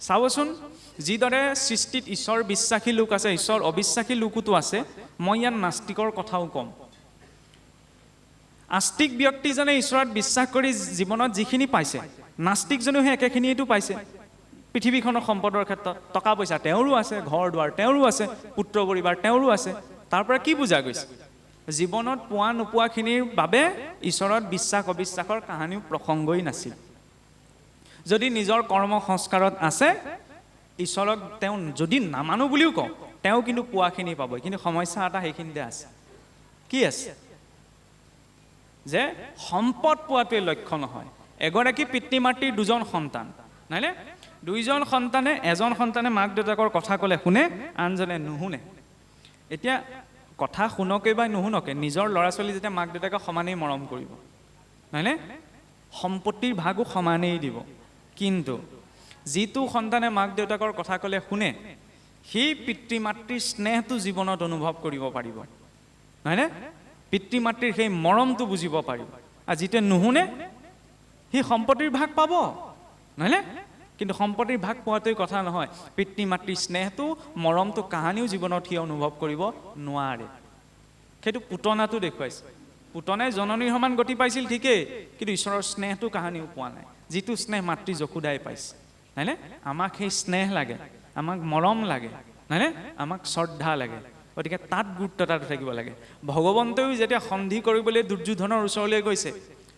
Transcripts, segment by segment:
চাবচোন যিদৰে সৃষ্টিত ঈশ্বৰ বিশ্বাসী লোক আছে, ঈশ্বৰ অবিশ্বাসী লোকোতো আছে। মই ইয়াত নাস্তিকৰ কথাও ক'ম। আস্তিক ব্যক্তিজনে ঈশ্বৰত বিশ্বাস কৰি জীৱনত যিখিনি পাইছে, নাস্তিকজনেও সেই একেখিনিয়েতো পাইছে। পৃথিৱীখনৰ সম্পদৰ ক্ষেত্ৰত টকা পইচা তেওঁৰো আছে, ঘৰ দুৱাৰ তেওঁৰো আছে, পুত্ৰ পৰিবাৰ তেওঁৰো আছে। তাৰ পৰা কি বুজা গৈছে? জীৱনত পোৱা নোপোৱাখিনিৰ বাবে ঈশ্বৰত বিশ্বাস অবিশ্বাসৰ কাহানিও প্ৰসংগই নাছিল। যদি নিজৰ কৰ্ম সংস্কাৰত আছে, ঈশ্বৰক তেওঁ যদি নামানো বুলিও কওঁ, তেওঁ কিন্তু পোৱাখিনি পাব। কিন্তু সমস্যা এটা সেইখিনিতে আছে। কি আছে? যে সম্পদ পোৱাটোৱে লক্ষ্য নহয়। এগৰাকী পিতৃ মাতৃৰ দুজন সন্তান, নাইনে? দুইজন সন্তানে, এজন সন্তানে মাক দেউতাকৰ কথা ক'লে শুনে, আনজনে নুশুনে। এতিয়া কথা শুনকে বা নুশুনকে নিজৰ ল'ৰা ছোৱালী যেতিয়া মাক দেউতাকে সমানেই মৰম কৰিব, নাইনে? সম্পত্তিৰ ভাগো সমানেই দিব। কিন্তু যিটো সন্তানে মাক দেউতাকৰ কথা ক'লে শুনে, সেই পিতৃ মাতৃৰ স্নেহটো জীৱনত অনুভৱ কৰিব পাৰিব, নাইনে? পিতৃ মাতৃৰ সেই মৰমটো বুজিব পাৰিব। আৰু যিটোৱে নুশুনে সি সম্পত্তিৰ ভাগ পাব, নাইনে? কিন্তু সম্পত্তিৰ ভাগ পোৱাটোৱে কথা নহয়। পিতৃ মাতৃৰ স্নেহটো, মৰমটো কাহানিও জীৱনত সি অনুভৱ কৰিব নোৱাৰে। সেইটো পুতনাটো দেখুৱাইছে। পুতনাই জননীৰ সমান গতি পাইছিল ঠিকেই, কিন্তু ঈশ্বৰৰ স্নেহটো কাহানিও পোৱা নাই। যিটো স্নেহ মাতৃ যশোদাই পাইছে, নাইনে? আমাক সেই স্নেহ লাগে, আমাক মৰম লাগে, নাইনে? আমাক শ্ৰদ্ধা লাগে। গতিকে তাত গুৰুত্ব এটা থাকিব লাগে। ভগৱন্তইও যেতিয়া সন্ধি কৰিবলৈ দুৰ্যোধনৰ ওচৰলৈ গৈছে,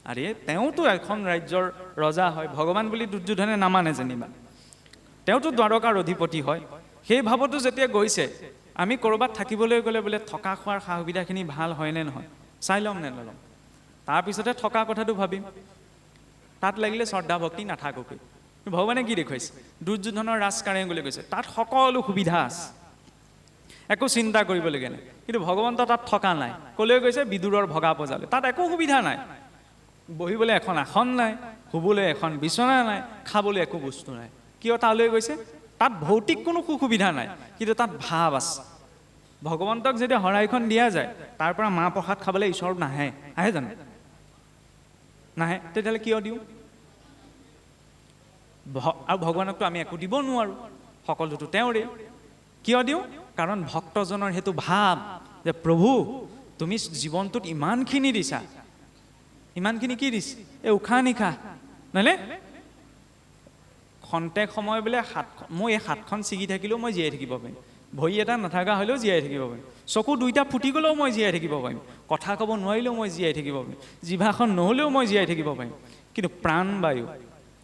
আৰে তেওঁতো এখন ৰাজ্যৰ ৰজা হয়, ভগৱান বুলি দুৰ্যোধনে নামানে যেনিবা, তেওঁতো দ্বাৰকাৰ অধিপতি হয়। সেই ভাৱতো যেতিয়া গৈছে, আমি ক'ৰবাত থাকিবলৈ গ'লে বোলে থকা খোৱাৰ সা সুবিধাখিনি ভাল হয়নে নহয় চাই ল'ম নে নল'ম, তাৰপিছতে থকা কথাটো ভাবিম। তাত লাগিলে শ্ৰদ্ধা ভক্তি নাথাকোকে। ভগৱানে কি দেখুৱাইছে? দুৰ্যোধনৰ ৰাজকাৰেঙলৈ গৈছে, তাত সকলো সুবিধা আছে, একো চিন্তা কৰিবলগীয়া নাই। কিন্তু ভগৱন্ত তাত থকা নাই। ক'লৈ গৈছে? বিদুৰৰ ভগা পজালৈ। তাত একো সুবিধা নাই। বহিবলৈ এখন আসন নাই, শুবলৈ এখন বিচনা নাই, খাবলৈ একো বস্তু নাই। কিয় তালৈ গৈছে? তাত ভৌতিক কোনো সু সুবিধা নাই, কিন্তু তাত ভাৱ আছে। ভগৱন্তক যেতিয়া শৰাইখন দিয়া যায়, তাৰ পৰা মাহ প্ৰসাদ খাবলৈ ঈশ্বৰ নাহে, আহে জানো? নাহে। তেতিয়াহ'লে কিয় দিওঁ? আৰু ভগৱানকতো আমি একো দিব নোৱাৰোঁ, সকলোতো তেওঁৰে। কিয় দিওঁ? কাৰণ ভক্তজনৰ সেইটো ভাৱ যে প্ৰভু তুমি জীৱনটোত ইমানখিনি দিছা, ইমানখিনি কি দিছে? এই উশাহ নিশাহ, নহয়নে? খন্তেক সময় বোলে মই এই হাতখন ছিগি থাকিলেও মই জীয়াই থাকিব পাৰিম, ভৰি এটা নাথাকা হ'লেও জীয়াই থাকিব পাৰিম, চকু দুইটা ফুটি গ'লেও মই জীয়াই থাকিব পাৰিম, কথা ক'ব নোৱাৰিলেও মই জীয়াই থাকিব পাৰিম, জিভাখন নহ'লেও মই জীয়াই থাকিব পাৰিম। কিন্তু প্ৰাণবায়ু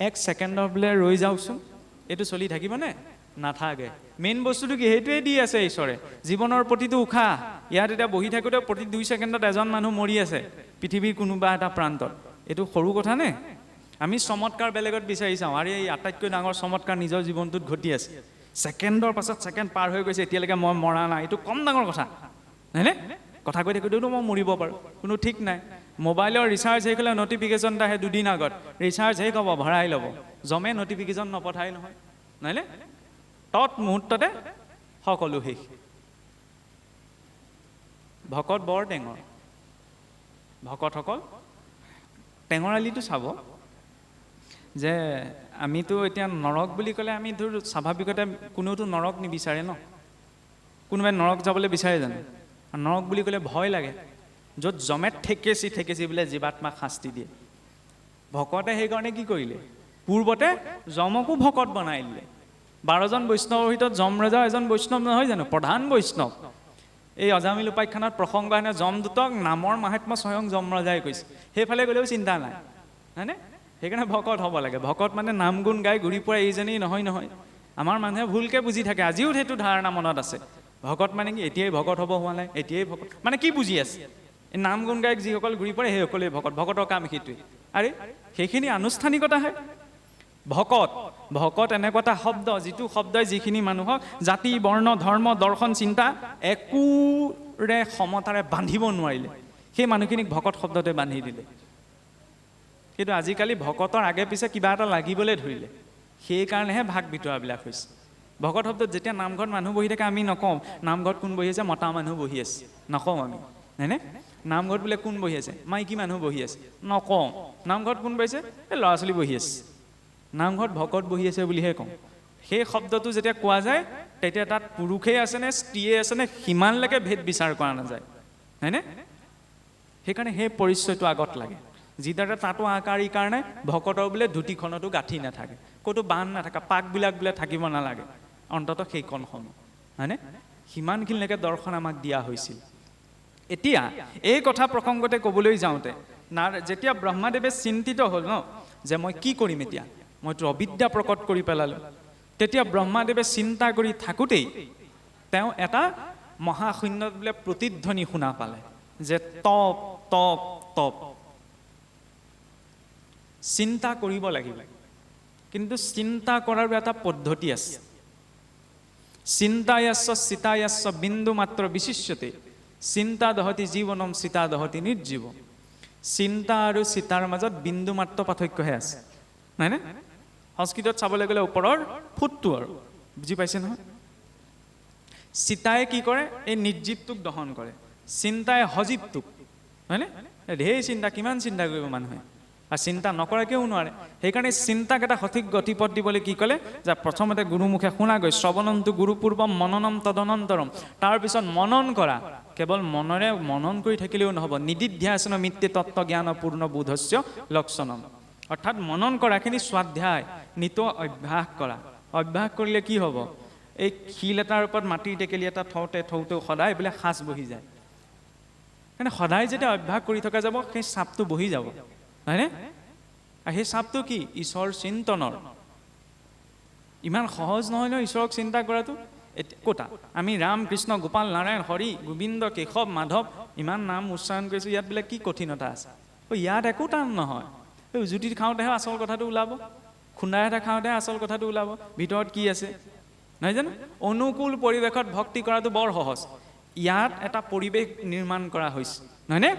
এক ছেকেণ্ডৰ বোলে ৰৈ যাওকচোন, এইটো চলি থাকিবনে? নাথাকে। মেইন বস্তুটো কি? সেইটোৱে দি আছে ঈশ্বৰে, জীৱনৰ প্ৰতিটো উশাহ। ইয়াত এতিয়া বহি থাকোঁতে প্ৰতি 2 ছেকেণ্ডত এজন মানুহ মৰি আছে পৃথিৱীৰ কোনোবা এটা প্ৰান্তত। এইটো সৰু কথা নে? আমি চমৎকাৰ বেলেগত বিচাৰি চাওঁ, আৰু এই আটাইতকৈ ডাঙৰ চমৎকাৰ নিজৰ জীৱনটোত ঘটি আছে। ছেকেণ্ডৰ পাছত ছেকেণ্ড পাৰ হৈ গৈছে, এতিয়ালৈকে মই মৰা নাই, এইটো কম ডাঙৰ কথা, নহয়নে? কথা কৈ থাকোঁতেতো মই মৰিব পাৰোঁ, কোনো ঠিক নাই। মোবাইলৰ ৰিচাৰ্জ শেষ হ'লে নটিফিকেশ্যন এটা আহে 2 দিন আগত, ৰিচাৰ্জ শেষ হ'ব, ভৰাই ল'ব। জমে নটিফিকেশ্যন নপঠাই নহয়, নহয়নে? তৎ মুহূৰ্ততে সকলো শেষ। ভকত বৰ টেঙৰ, ভকতসকল টেঙৰালিটো চাব যে আমিতো এতিয়া নৰক বুলি ক'লে আমি ধৰ স্বাভাৱিকতে কোনেওতো নৰক নিবিচাৰে ন। কোনোবাই নৰক যাবলৈ বিচাৰে জানো? নৰক বুলি ক'লে ভয় লাগে, য'ত জমে ঠেকেচি বোলে জীৱাত্মাক শাস্তি দিয়ে। ভকতে সেইকাৰণে কি কৰিলে? পূৰ্বতে যমকো ভকত বনাই দিলে। 12জন বৈষ্ণৱৰ ভিতৰত যম ৰজা এজন বৈষ্ণৱ নহয় জানো? প্ৰধান বৈষ্ণৱ। এই অজামিল উপাখ্যানত প্ৰসংগ আহে, যমদূতক নামৰ মাহাত্ম্য স্বয়ং যম ৰজাই কৈছে। সেইফালে গ'লেও চিন্তা নাই, হয়নে? সেইকাৰণে ভকত হ'ব লাগে। ভকত মানে নাম গুণ গাই ঘূৰি ফুৰা এইজনেই নহয়। আমাৰ মানুহে ভুলকৈ বুজি থাকে, আজিও সেইটো ধাৰণা মনত আছে। ভকত মানে কি এতিয়াই ভকত হ'ব হোৱা নাই, এতিয়াই ভকত মানে কি বুজি আছে? এই নাম গুণ গায়ক যিসকল ঘূৰি পৰে সেইসকলেই ভকত। ভকতৰ কাম সেইটোৱে। আৰে সেইখিনি আনুষ্ঠানিকতাহে। ভকত এনেকুৱা এটা শব্দ, যিটো শব্দই যিখিনি মানুহক জাতি, বৰ্ণ, ধৰ্ম, দৰ্শন, চিন্তা একোৰে সমতাৰে বান্ধিব নোৱাৰিলে, সেই মানুহখিনিক ভকত শব্দতে বান্ধি দিলে। কিন্তু আজিকালি ভকতৰ আগে পিছে কিবা এটা লাগিবলৈ ধৰিলে, সেইকাৰণেহে ভাগ বিতৰাবিলাক হৈছে। ভকত শব্দত যেতিয়া নামঘৰত মানুহ বহি থাকে আমি নকওঁ নামঘৰত কোন বহি আছে, মতা মানুহ বহি আছে, নকওঁ আমি, হয়নে? নামঘৰত বোলে কোন বহি আছে, মাইকী মানুহ বহি আছে, নকওঁ। নামঘৰত কোন বহিছে, এই ল'ৰা ছোৱালী বহি আছে। নামঘৰত ভকত বহি আছে বুলিহে কওঁ। সেই শব্দটো যেতিয়া কোৱা যায় তেতিয়া তাত পুৰুষেই আছে নে স্ত্ৰীয়ে আছে নে সিমানলৈকে ভেদ বিচাৰ কৰা নাযায়, হয়নে? সেইকাৰণে সেই পৰিচয়টো আগত লাগে। যিদৰে তাতো আকাৰ ইকাৰ নাই, ভকতৰ বোলে ধুতিখনতো গাঁঠি নাথাকে, ক'তো বান্ধ নাথাকে, পাকবিলাক বোলে থাকিব নালাগে, অন্ততঃ সেইকণ সময়, হয়নে? সিমানখিনিলৈকে দৰ্শন আমাক দিয়া হৈছিল। এতিয়া এই কথা প্ৰসংগতে ক'বলৈ যাওঁতে যেতিয়া ব্ৰহ্মাদেৱে চিন্তিত হ'ল ন যে মই কি কৰিম এতিয়া, মইতো অবিদ্যা প্ৰকট কৰি পেলালোঁ, তেতিয়া ব্ৰহ্মাদেৱে চিন্তা কৰি থাকোঁতেই তেওঁ এটা মহাশূন্যত বোলে প্ৰতিধ্বনি শুনা পালে যে তপ তপ তপ। চিন্তা কৰিব লাগিব, কিন্তু চিন্তা কৰাৰ এটা পদ্ধতি আছে। চিন্তায়াস্য চিতায়াস্য বিন্দু মাত্ৰ বিশিষ্যতে চিন্তা দহতি জীৱনম চিতা দহতি নিৰ্জীৱ। চিন্তা আৰু চিতাৰ মাজত বিন্দু মাত্ৰ পাৰ্থক্যহে আছে, নহয়নে? সংস্কৃতত চাবলৈ গ'লে ওপৰৰ ফুটটো আৰু বুজি পাইছে নহয়? চিতাই কি কৰে? এই নিৰ্জীৱটোক দহন কৰে, চিন্তাই সজীৱটোক, হয়নে? ঢেৰ চিন্তা, কিমান চিন্তা কৰিব মানুহে, আৰু চিন্তা নকৰাকেও নোৱাৰে। সেইকাৰণে চিন্তাক এটা সঠিক গতিপথ দিবলৈ কি ক'লে যে প্ৰথমতে গুৰুমুখে শুনাগৈ শ্ৰৱণমটো গুৰুপূৰ্বম মননম তদনন্তৰম। তাৰপিছত মনন কৰা, কেৱল মনেৰে মনন কৰি থাকিলেও নহ'ব, নিদিধ্যাসন মিত্তে তত্ত্ব জ্ঞান পূৰ্ণ বোধস্য লক্ষণম। অৰ্থাৎ মনন কৰাখিনি স্বাধ্যায়, নিত অভ্যাস কৰা। অভ্যাস কৰিলে কি হ'ব? এই শিল এটাৰ ওপৰত মাটিৰ টেকেলি এটা থওঁতে থওঁতেও সদায় বোলে সাঁচ বহি যায়। মানে সদায় যেতিয়া অভ্যাস কৰি থকা যাব সেই চাপটো বহি যাব, হয়নে? আৰু সেই চাপটো কি? ঈশ্বৰ চিন্তনৰ। ইমান সহজ নহয় ন ঈশ্বৰক চিন্তা কৰাটো। ক'তা আমি ৰাম কৃষ্ণ গোপাল নাৰায়ণ হৰি গোবিন্দ কেশৱ মাধৱ ইমান নাম উচ্চাৰণ কৰিছোঁ, ইয়াত বোলে কি কঠিনতা আছে? ইয়াত একো টান নহয়। উজুতি খাওঁতেহে আচল কথাটো ওলাব, খুন্দা এটা খাওঁতেহে আচল কথাটো ওলাব, ভিতৰত কি আছে, নহয় জানো? অনুকূল পৰিৱেশত ভক্তি কৰাটো বৰ সহজ। ইয়াত এটা পৰিৱেশ নিৰ্মাণ কৰা হৈছে, নহয়নে?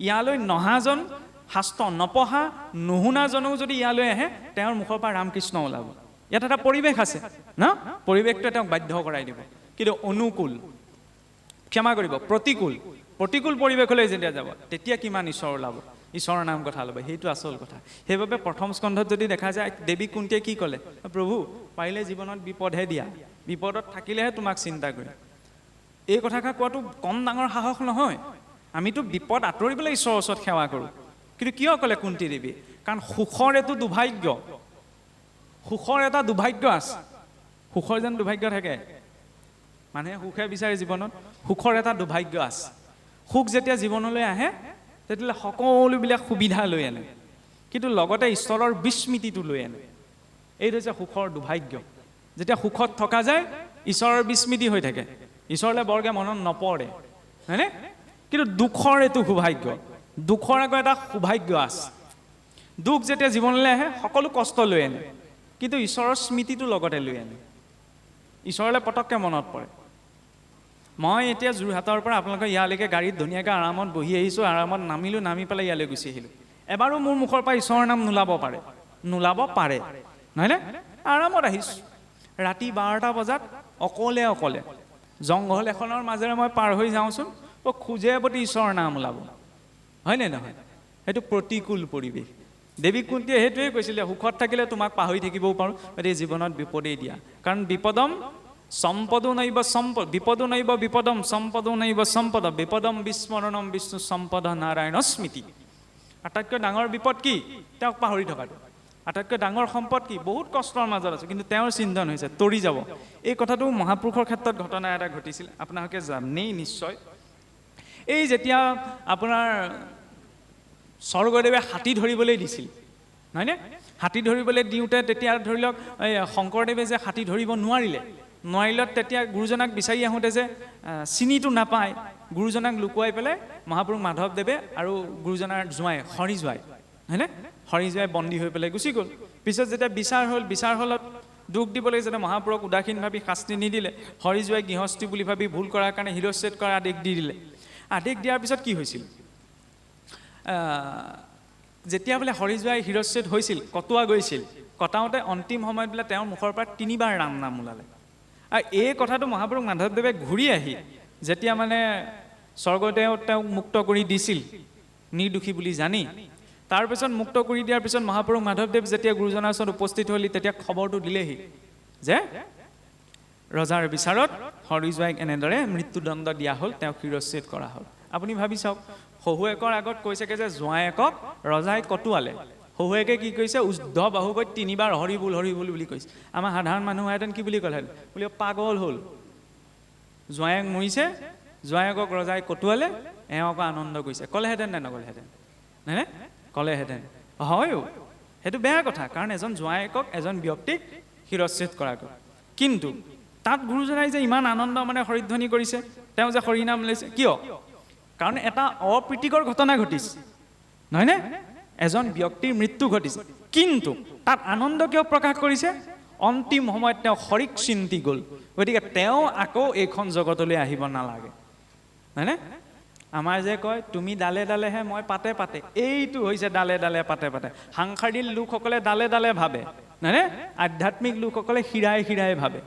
ইয়ালৈ নহাজন, শাস্ত্ৰ নপঢ়া নুশুনাজনেও যদি ইয়ালৈ আহে তেওঁৰ মুখৰ পৰা ৰামকৃষ্ণ ওলাব। ইয়াত এটা পৰিৱেশ আছে ন, পৰিৱেশটোৱে তেওঁক বাধ্য কৰাই দিব। কিন্তু অনুকূল, ক্ষমা কৰিব, প্ৰতিকূল পৰিৱেশলৈ যেতিয়া যাব তেতিয়া কিমান ঈশ্বৰ ওলাব, ঈশ্বৰৰ নাম কথা ল'ব, সেইটো আচল কথা। সেইবাবে প্ৰথম স্কন্ধত যদি দেখা যায় দেৱী কুন্তীয়ে কি ক'লে? প্ৰভু পাৰিলে জীৱনত বিপদহে দিয়া, বিপদত থাকিলেহে তোমাক চিন্তা কৰিম। এই কথাষাৰ কোৱাটো কম ডাঙৰ সাহস নহয়। আমিতো বিপদ আঁতৰিবলৈ ঈশ্বৰৰ ওচৰত সেৱা কৰোঁ, কিন্তু কিয় ক'লে কুন্তী দেৱী? কাৰণ সুখৰ এইটো দুৰ্ভাগ্য, সুখৰ এটা দুৰ্ভাগ্য আছে। সুখৰ যেন দুৰ্ভাগ্য থাকে, মানুহে সুখে বিচাৰে জীৱনত, সুখৰ এটা দুৰ্ভাগ্য আছে। সুখ যেতিয়া জীৱনলৈ আহে তেতিয়াহ'লে সকলোবিলাক সুবিধা লৈ আনে, কিন্তু লগতে ঈশ্বৰৰ বিস্মৃতিটো লৈ আনে। এইটো হৈছে সুখৰ দুৰ্ভাগ্য। যেতিয়া সুখত থকা যায় ঈশ্বৰৰ বিস্মৃতি হৈ থাকে, ঈশ্বৰলৈ বৰকৈ মনত নপৰে, হয়নে? কিন্তু দুখৰ এইটো সৌভাগ্য, দুখৰ আকৌ এটা সৌভাগ্য আছে। দুখ যেতিয়া জীৱনলৈ আহে সকলো কষ্ট লৈ আনে, কিন্তু ঈশ্বৰৰ স্মৃতিটো লগতে লৈ আনে, ঈশ্বৰলৈ পটককৈ মনত পৰে। মই এতিয়া যোৰহাটৰ পৰা আপোনালোকৰ ইয়ালৈকে গাড়ীত ধুনীয়াকৈ আৰামত বহি আহিছোঁ, আৰামত নামিলোঁ, নামি পেলাই ইয়ালৈ গুচি আহিলোঁ। এবাৰো মোৰ মুখৰ পৰা ঈশ্বৰৰ নাম নোলাব পাৰে, নহয়নে? আৰামত আহিছোঁ। ৰাতি 12টা বজাত অকলে অকলে জংঘল এখনৰ মাজেৰে মই পাৰ হৈ যাওঁচোন, খোজে প্ৰতি ঈশ্বৰৰ নাম ওলাব, হয়নে নহয়? সেইটো প্ৰতিকূল পৰিৱেশ। দেৱী কুন্তীয়ে সেইটোৱে কৈছিলে, সুখত থাকিলে তোমাক পাহৰি থাকিবও পাৰোঁ, গতিকে জীৱনত বিপদেই দিয়া। কাৰণ বিপদম সম্পদো নৈব সম্পদ, বিপদো নৈব বিপদম সম্পদো নৈব সম্পদ, বিপদম বিস্মৰণম বিষ্ণু সম্পদ নাৰায়ণ স্মৃতি। আটাইতকৈ ডাঙৰ বিপদ কি? তেওঁক পাহৰি থকাটো। আটাইতকৈ ডাঙৰ সম্পদ কি? বহুত কষ্টৰ মাজত আছোঁ কিন্তু তেওঁৰ চিন্তন হৈছে তৰি যাব। এই কথাটো মহাপুৰুষৰ ক্ষেত্ৰত ঘটনা এটা ঘটিছিল, আপোনালোকে জানেই নিশ্চয়। এই যেতিয়া আপোনাৰ স্বৰ্গদেৱে হাতী ধৰিবলৈ দিছিল, নহয়নে? হাতী ধৰিবলৈ দিওঁতে তেতিয়া ধৰি লওক এই শংকৰদেৱে যে হাতী ধৰিব নোৱাৰিলত তেতিয়া গুৰুজনাক বিচাৰি আহোঁতে যে চিনিটো নাপায়, গুৰুজনাক লুকুৱাই পেলাই মহাপুৰুষ মাধৱদেৱে আৰু গুৰুজনাৰ জোঁৱাই হৰি জোঁৱাই, হয়নে? হৰি জোঁৱাই বন্দী হৈ পেলাই গুচি গ'ল। পিছত যেতিয়া বিচাৰ হলত দুখ দিবলৈ যাতে মহাপুৰুষক উদাসীন ভাবি শাস্তি নিদিলে, হৰি জোঁৱাই গৃহস্থী বুলি ভাবি ভুল কৰাৰ কাৰণে শিৰচ্ছেদ কৰাৰ আদেশ দি দিলে। আদেশ দিয়াৰ পিছত কি হৈছিল? যেতিয়া বোলে হৰি জোঁৱাই শিৰচ্ছেদ হৈছিল, কটোৱা গৈছিল, কটাওঁতে অন্তিম সময়ত বোলে তেওঁৰ মুখৰ পৰা 3বাৰ ৰাম নাম ওলালে। আৰু এই কথাটো মহাপুৰুষ মাধৱদেৱে ঘূৰি আহি যেতিয়া মানে স্বৰ্গদেউ তেওঁক মুক্ত কৰি দিছিল নিৰ্দোষী বুলি জানি, তাৰপিছত মুক্ত কৰি দিয়াৰ পিছত মহাপুৰুষ মাধৱদেৱ যেতিয়া গুৰুজনাৰ ওচৰত উপস্থিত হ'লি তেতিয়া খবৰটো দিলেহি যে ৰজাৰ বিচাৰত হৰি জোঁৱাইক এনেদৰে মৃত্যুদণ্ড দিয়া হ'ল, তেওঁক শিৰচ্ছেদ কৰা হ'ল। আপুনি ভাবি চাওক, শহুৱেকৰ আগত কৈছেগে যে জোঁৱায়েকক ৰজাই কটুৱালে, শহুৱেকে কি কৈছে, উদ্ধ বাহু কৈ 3 বাৰ হৰি বুল বুলি কৈছে। আমাৰ সাধাৰণ মানুহেঁতেন কি বুলি ক'লেহেঁতেন, বুলি পাগল হ'ল, জোঁৱায়েক মৰিছে, জোঁৱায়েকক ৰজাই কটুৱালে, এওঁকো আনন্দ কৰিছে, ক'লেহেঁতেন নে নক'লেহেঁতেন? নে ক'লেহেঁতেন। হয়ো, সেইটো বেয়া কথা, কাৰণ এজন জোঁৱায়েকক এজন ব্যক্তিক শিৰচ্ছেদ কৰাকৈ। কিন্তু তাত গুৰুজনাই যে ইমান আনন্দ মানে হৰিধ্বনি কৰিছে, তেওঁ যে হৰিনাম লৈছে, কিয়? কাৰণ এটা অপ্ৰীতিকৰ ঘটনা ঘটিছে, নহয়নে? এজন ব্যক্তিৰ মৃত্যু ঘটিছে, কিন্তু তাত আনন্দ কিয় প্ৰকাশ কৰিছে? অন্তিম সময়ত তেওঁ হৰিক চিন্তি গ'ল, গতিকে তেওঁ আকৌ এইখন জগতলৈ আহিব নালাগে, হয়নে? আমাৰ যে কয় তুমি ডালে ডালেহে মই পাতে পাতে, এইটো হৈছে ডালে ডালে পাতে পাতে। সাংসাৰিক লোকসকলে ডালে ডালে ভাবে, নহয়নে? আধ্যাত্মিক লোকসকলে শিৰাই শিৰাই ভাবে।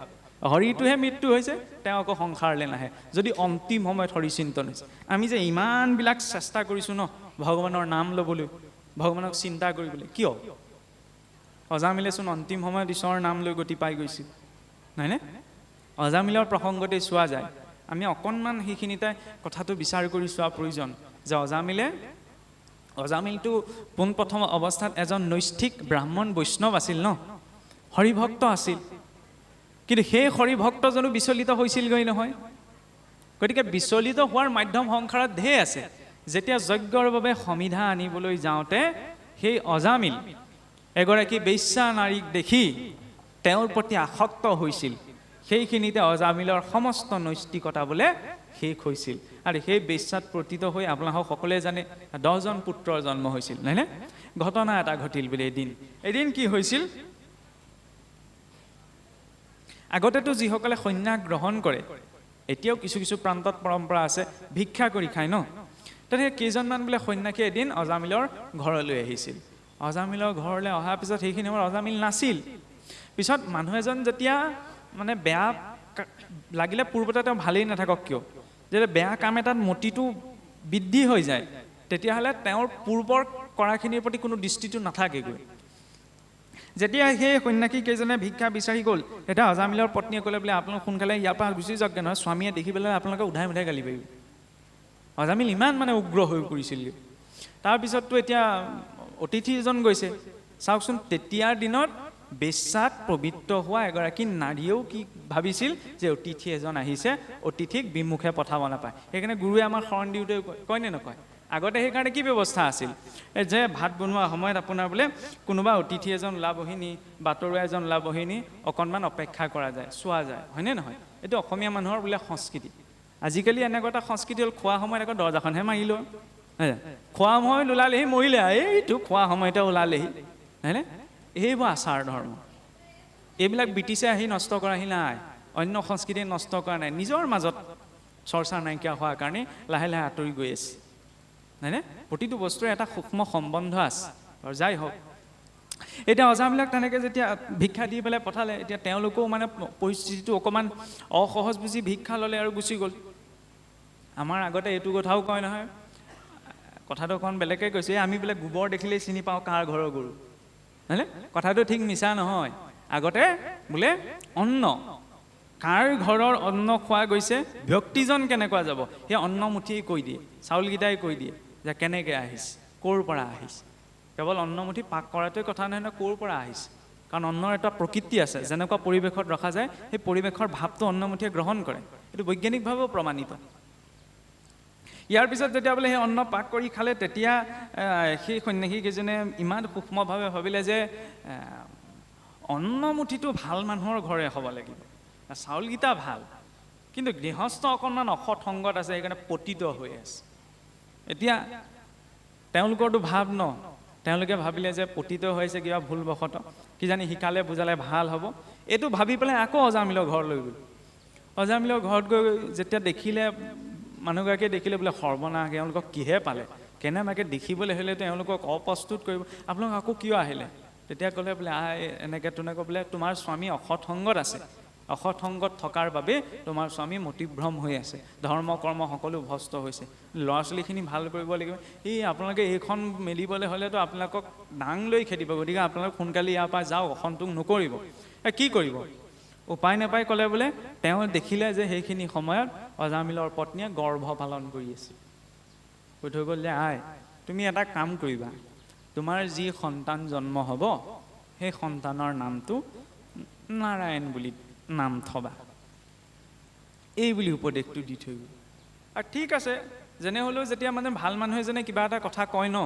হৰিটোহে মৃত্যু হৈছে, তেওঁ আকৌ সংসাৰলৈ নাহে, যদি অন্তিম সময়ত হৰি চিন্তন হৈছে। আমি যে ইমানবিলাক চেষ্টা কৰিছোঁ ন ভগৱানৰ নাম ল'বলৈ, ভগৱানক চিন্তা কৰিবলৈ, কিয়? অজামিলেচোন অন্তিম সময়ত ঈশ্বৰৰ নাম লৈ গতি পাই গৈছিল, নহয়নে? অজামিলৰ প্ৰসংগতে চোৱা যায়, আমি অকণমান সেইখিনিতে কথাটো বিচাৰ কৰি চোৱা প্ৰয়োজন যে অজামিলটো পোনপ্ৰথম অৱস্থাত এজন নৈষ্ঠিক ব্ৰাহ্মণ বৈষ্ণৱ আছিল ন, হৰিভক্ত আছিল, কিন্তু সেই হৰিভক্তজনো বিচলিত হৈছিলগৈ নহয়। গতিকে বিচলিত হোৱাৰ মাধ্যম সংসাৰত ঢেৰ আছে। যেতিয়া যজ্ঞৰ বাবে সমিধা আনিবলৈ যাওঁতে সেই অজামিল এগৰাকী বেশ্যা নাৰীক দেখি তেওঁৰ প্ৰতি আসক্ত হৈছিল, সেইখিনিতে অজামিলৰ সমস্ত নৈষ্টিকতা বোলে শেষ হৈছিল। আৰু সেই বেশ্যাত প্ৰতিত হৈ আপোনালোক সকলোৱে জানে 10জন পুত্ৰৰ জন্ম হৈছিল, নহয়নে? ঘটনা এটা ঘটিল বোলে এদিন কি হৈছিল, আগতেতো যিসকলে সন্ন্যাস গ্ৰহণ কৰে, এতিয়াও কিছু কিছু প্ৰান্তত পৰম্পৰা আছে, ভিক্ষা কৰি খায় ন। তেনেকৈ কেইজনমান বোলে সন্ন্যাসী এদিন অজামিলৰ ঘৰলৈ আহিছিল। অজামিলৰ ঘৰলৈ অহাৰ পিছত সেইখিনি সময়ত অজামিল নাছিল। পিছত মানুহ এজন যেতিয়া মানে বেয়া লাগিলে, পূৰ্বতে তেওঁ ভালেই নাথাকক কিয়, যেতিয়া বেয়া কাম এটাত মতিটো বৃদ্ধি হৈ যায়, তেতিয়াহ'লে তেওঁৰ পূৰ্বৰ কৰাখিনিৰ প্ৰতি কোনো দৃষ্টিটো নাথাকেগৈ। যেতিয়া সেই সন্ন্যাসী কেইজনে ভিক্ষা বিচাৰি গ'ল, তেতিয়া অজামিলৰ পত্নীয়ে ক'লে বোলে আপোনালোক সোনকালে ইয়াৰ পৰা গুচি যাওকগৈ, নহয় স্বামীয়ে দেখি পেলাই আপোনালোকে উধাই মুধাই গালি পাৰিব। অজামিল ইমান মানে উগ্ৰ হৈ পৰিছিল। তাৰপিছততো এতিয়া অতিথি এজন গৈছে, চাওকচোন তেতিয়াৰ দিনত বেশ্যাত পবিত্ৰ হোৱা এগৰাকী নাৰীয়েও কি ভাবিছিল যে অতিথি এজন আহিছে, অতিথিক বিমুখে পঠাব নাপায়। সেইকাৰণে গুৰুৱে আমাৰ শৰণ দিওঁতে কয়নে নকয়? আগতে সেইকাৰণে কি ব্যৱস্থা আছিল যে ভাত বনোৱা সময়ত আপোনাৰ বোলে কোনোবা অতিথি এজন ওলাবহি নি, বাটৰুৱা এজন ওলাবহি নি, অকণমান অপেক্ষা কৰা যায়, চোৱা যায়, হয়নে নহয়? এইটো অসমীয়া মানুহৰ বোলে সংস্কৃতি। আজিকালি এনেকুৱা এটা সংস্কৃতি হ'ল, খোৱা সময়ত আকৌ দৰ্জাখনহে মাৰি লয়, খোৱা সময়ত ওলালেহি মৰিলে, এইটো খোৱা সময়তে ওলালেহি, হয়নে? এইবোৰ আচাৰ ধৰ্ম, এইবিলাক ব্ৰিটিছে আহি নষ্ট কৰাহি নাই, অন্য সংস্কৃতিয়ে নষ্ট কৰা নাই, নিজৰ মাজত চৰ্চা নাইকিয়া হোৱাৰ কাৰণে লাহে লাহে আঁতৰি গৈ আছে, হয়নে? প্ৰতিটো বস্তুৰে এটা সূক্ষ্ম সম্বন্ধ আছে। আৰু যাই হওক, এতিয়া অজামিলক তেনেকৈ যেতিয়া ভিক্ষা দি পেলাই পঠালে, এতিয়া তেওঁলোকেও মানে পৰিস্থিতিটো অকণমান অসহজ বুজি ভিক্ষা ল'লে আৰু গুচি গ'ল। আমাৰ আগতে এইটো কথাও কয় নহয়, কথাটো অকণ বেলেগকৈ কৈছে, আমি বোলে গোবৰ দেখিলেই চিনি পাওঁ কাৰ ঘৰৰ গৰু, হয়নে? কথাটো ঠিক মিছা নহয়। আগতে বোলে অন্ন, কাৰ ঘৰৰ অন্ন খোৱা গৈছে, ব্যক্তিজন কেনেকুৱা যাব, সেই অন্নমুঠিয়েই কৈ দিয়ে, চাউলকেইটাই কৈ দিয়ে যে কেনেকৈ আহিছে, ক'ৰ পৰা আহিছে। কেৱল অন্নমুঠি পাক কৰাটোৱে কথা নহয়, ক'ৰ পৰা আহিছে, কাৰণ অন্নৰ এটা প্ৰকৃতি আছে, যেনেকুৱা পৰিৱেশত ৰখা যায় সেই পৰিৱেশৰ ভাৱটো অন্নমুঠিয়ে গ্ৰহণ কৰে, এইটো বৈজ্ঞানিকভাৱেও প্ৰমাণিত। ইয়াৰ পিছত যেতিয়া বোলে সেই অন্ন পাক কৰি খালে, তেতিয়া সেই সন্ন্যাসীকেইজনে ইমান সূক্ষ্মভাৱে ভাবিলে যে অন্নমুঠিটো ভাল মানুহৰ ঘৰে হ'ব লাগিব, চাউলকেইটা ভাল, কিন্তু গৃহস্থ অকণমান অসৎ সংগত আছে, সেইকাৰণে পতিত হৈ আছে। এতিয়া তেওঁলোকৰতো ভাৱ ন, তেওঁলোকে ভাবিলে যে পতিত হৈছে কিবা ভুলবশতঃ, কিজানি শিকালে বুজালে ভাল হ'ব, এইটো ভাবি পেলাই আকৌ অজামিলৰ ঘৰলৈ গ'ল। অজামিলৰ ঘৰত গৈ যেতিয়া দেখিলে, মানুহগৰাকীয়ে দেখিলে বোলে সৰ্বনাশ, তেওঁলোকক কিহে পালে, কেনেবাকৈ দেখিবলৈ হ'লেতো এওঁলোকক অপ্ৰস্তুত কৰিব, আপোনালোক আকৌ কিয় আহিলে? তেতিয়া ক'লে বোলে এনেকৈ তেনেকৈ বোলে তোমাৰ স্বামী অসৎ সংগত আছে, অসৎ সংগত থকাৰ বাবে তোমাৰ স্বামী মতিভ্ৰম হৈ আছে, ধৰ্ম কৰ্ম সকলো ভ্ৰষ্ট হৈছে, ল'ৰা ছোৱালীখিনি ভাল কৰিব লাগিব, আপোনালোকে এইখন মেলিবলৈ হ'লেতো আপোনালোকক ডাং লৈ খেদিব, গতিকে আপোনালোক সোনকালে ইয়াৰ পৰা যাওক, অসন্তোষ নকৰিব। কি কৰিব? উপায় নাপাই ক'লে বোলে তেওঁ দেখিলে যে সেইখিনি সময়ত অজামিলৰ পত্নীয়ে গৰ্ভ পালন কৰি আছিল। কৈ থৈ গ'ল যে আই তুমি এটা কাম কৰিবা, তোমাৰ যি সন্তান জন্ম হ'ব সেই সন্তানৰ নামটো নাৰায়ণ বুলি নাম থবা, এই বুলি উপদেশটো দি থৈ গ'ল। আৰু ঠিক আছে, যেনে হ'লেও যেতিয়া মানে ভাল মানুহ এজনে কিবা এটা কথা কয় ন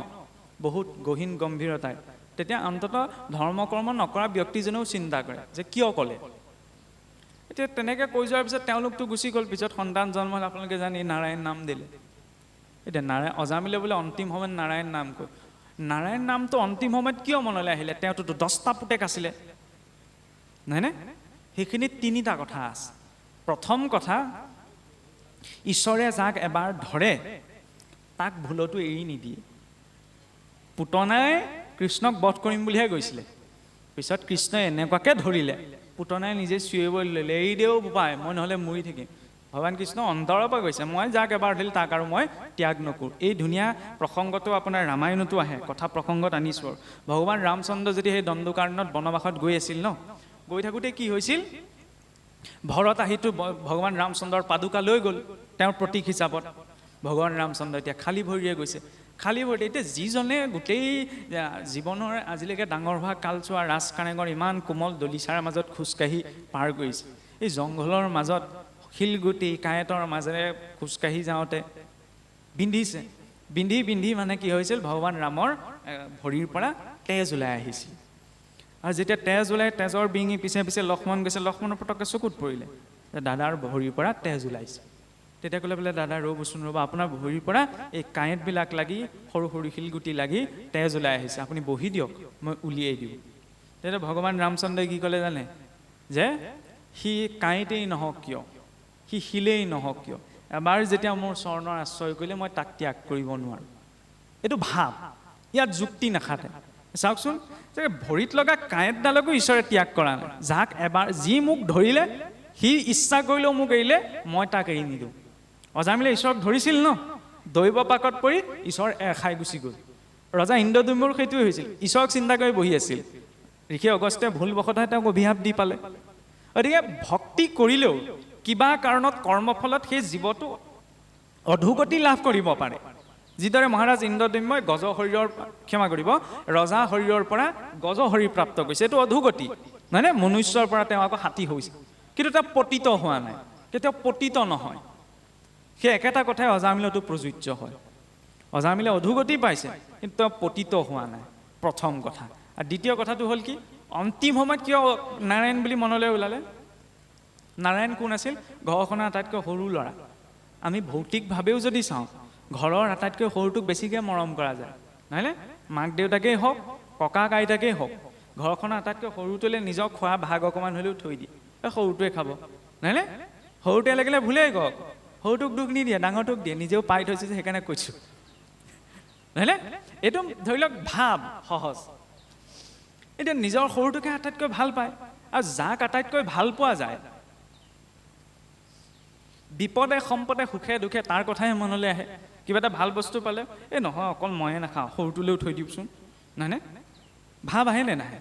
বহুত গহীন গম্ভীৰতাই, তেতিয়া অন্ততঃ ধৰ্ম কৰ্ম নকৰা ব্যক্তিজনেও চিন্তা কৰে যে কিয় ক'লে। এতিয়া তেনেকৈ কৈ যোৱাৰ পিছত তেওঁলোকতো গুচি গ'ল, পিছত সন্তান জন্ম হ'ল, আপোনালোকে জানি নাৰায়ণ নাম দিলে। এতিয়া অজামিলে বোলে অন্তিম সময়ত নাৰায়ণ নাম কয়। নাৰায়ণ নামটো অন্তিম সময়ত কিয় মনলৈ আহিলে? তেওঁতো 10টা পুতেক আছিলে, নহয়নে? সেইখিনিত 3টা কথা আছে। প্ৰথম কথা, ঈশ্বৰে যাক এবাৰ ধৰে তাক ভুলতো এৰি নিদিয়ে। পুতনাই কৃষ্ণক বধ কৰিম বুলিহে গৈছিলে, পিছত কৃষ্ণই এনেকুৱাকে ধৰিলে পুতনাই নিজে চিঞৰিব ল'লে, এৰি দেও বোপাই, মই নহ'লে মৰি থাকিম। ভগৱান কৃষ্ণ অন্তৰৰ পৰা কৈছে, মই যাক এবাৰ ধৰিল তাক আৰু মই ত্যাগ নকৰোঁ। এই ধুনীয়া প্ৰসংগটো আপোনাৰ ৰামায়ণতো আহে, কথা প্ৰসংগত আনিছোঁ। আৰু ভগৱান ৰামচন্দ্ৰ যদি সেই দণ্ডকাৰণ্যত বনবাসত গৈ আছিল ন, গৈ থাকোঁতে কি হৈছিল, ভৰত আহিটো ভগৱান ৰামচন্দ্ৰৰ পাদুকা লৈ গ'ল তেওঁৰ প্ৰতীক হিচাপত। ভগৱান ৰামচন্দ্ৰ এতিয়া খালী ভৰিৰে গৈছে, খালী ভৰিৰে। এতিয়া যিজনে গোটেই জীৱনৰ আজিলৈকে ডাঙৰ হোৱা কালচোৱা ৰাজ কাৰেঙৰ ইমান কোমল দলিচাৰ মাজত খোজকাঢ়ি পাৰ কৰিছে, এই জংঘলৰ মাজত শিলগুটি কাঁইটৰ মাজেৰে খোজকাঢ়ি যাওঁতে বিন্ধিছে, বিন্ধি মানে কি হৈছিল, ভগৱান ৰামৰ ভৰিৰ পৰা তেজ ওলাই আহিছিল। আৰু যেতিয়া তেজ ওলাই, তেজৰ বিঙি পিছে পিছে লক্ষ্মণ গৈছে, লক্ষ্মণৰ পটককৈ চকুত পৰিলে দাদাৰ ভৰিৰ পৰা তেজ ওলাইছে। তেতিয়া ক'লে বোলে দাদা ৰ'বচোন ৰ'ব, আপোনাৰ ভৰিৰ পৰা এই কাঁইটবিলাক লাগি সৰু সৰু শিলগুটি লাগি তেজ ওলাই আহিছে, আপুনি বহি দিয়ক মই উলিয়াই দিওঁ। তেতিয়া ভগৱান ৰামচন্দ্ৰই কি ক'লে জানে, যে সি কাঁইটেই নহওক কিয়, সি শিলেই নহওক কিয়, এবাৰ যেতিয়া মোৰ চৰণৰ আশ্ৰয় কৰিলে মই তাক ত্যাগ কৰিব নোৱাৰোঁ। এইটো ভাৱ, ইয়াত যুক্তি নাখাতে। চাওকচোন, যে ভৰিত লগা কাঁইটডালকো ঈশ্বৰে ত্যাগ কৰা নাই। যাক এবাৰ যি মোক ধৰিলে সি ইচ্ছা কৰিলেও মোক এৰিলে, মই তাক এৰি নিদিওঁ। অজামিলে ঈশ্বৰক ধৰিছিল ন, দৈৱ পাকত পৰি ঈশ্বৰ খাই গুচি গ'ল। ৰজা ইন্দ্ৰদ্যুম্নৰ সেইটোৱে হৈছিল, ঈশ্বৰক চিন্তা কৰি বহি আছিল। ঋষি অগস্ত্যে ভুলবশতঃ তেওঁক অভিশাপ দি পালে। গতিকে ভক্তি কৰিলেও কিবা কাৰণত কৰ্মফলত সেই জীৱটো অধোগতি লাভ কৰিব পাৰে। যিদৰে মহাৰাজ ইন্দ্ৰদ্যুম্নই গজ শৰীৰৰ, ক্ষমা কৰিব, ৰজা শৰীৰৰ পৰা গজ শৰীৰ প্ৰাপ্ত কৰিছে, এইটো অধোগতি নহয়নে? মনুষ্যৰ পৰা তেওঁ আকৌ হাতী হৈছে, কিন্তু তেওঁ পতিত হোৱা নাই, কেতিয়াও পতিত নহয়। সেই একেটা কথাই অজামিলতো প্ৰযোজ্য হয়। অজামিলে অধোগতি পাইছে, কিন্তু তেওঁ পতিত হোৱা নাই, প্ৰথম কথা। আৰু দ্বিতীয় কথাটো হ'ল কি, অন্তিম সময়ত কিয় নাৰায়ণ বুলি মনলৈ ওলালে? নাৰায়ণ কোন আছিল? ঘৰখনৰ আটাইতকৈ সৰু ল'ৰা। আমি ভৌতিকভাৱেও যদি চাওঁ, ঘৰৰ আটাইতকৈ সৰুটোক বেছিকৈ মৰম কৰা যায়, নহয়নে? মাক দেউতাকেই হওক, ককাক আইতাকেই হওক, ঘৰখনৰ আটাইতকৈ সৰুটোলৈ নিজক খোৱা ভাগ অকণমান হ'লেও থৈ দিয়ে, সৰুটোৱে খাব, নহয়নে? সৰুটোৱে লাগিলে ভুলেই কওক, সৰুটোক দুখ নিদিয়ে, ডাঙৰটোক দিয়ে, নিজেও পাই থৈছে যে সেইকাৰণে কৈছোঁ, নহয়নে? এইটো ধৰি লওক ভাৱ সহজ। এতিয়া নিজৰ সৰুটোকে আটাইতকৈ ভাল পায়, আৰু যাক আটাইতকৈ ভাল পোৱা যায়, বিপদে সম্পদে সুখে দুখে তাৰ কথাই মনলৈ আহে। কিবা এটা ভাল বস্তু পালে, এই নহয় অকল ময়ে নাখাওঁ, সৰুটোলৈও থৈ দিওঁচোন, নহয়নে? ভাৱ আহেনে নাহে?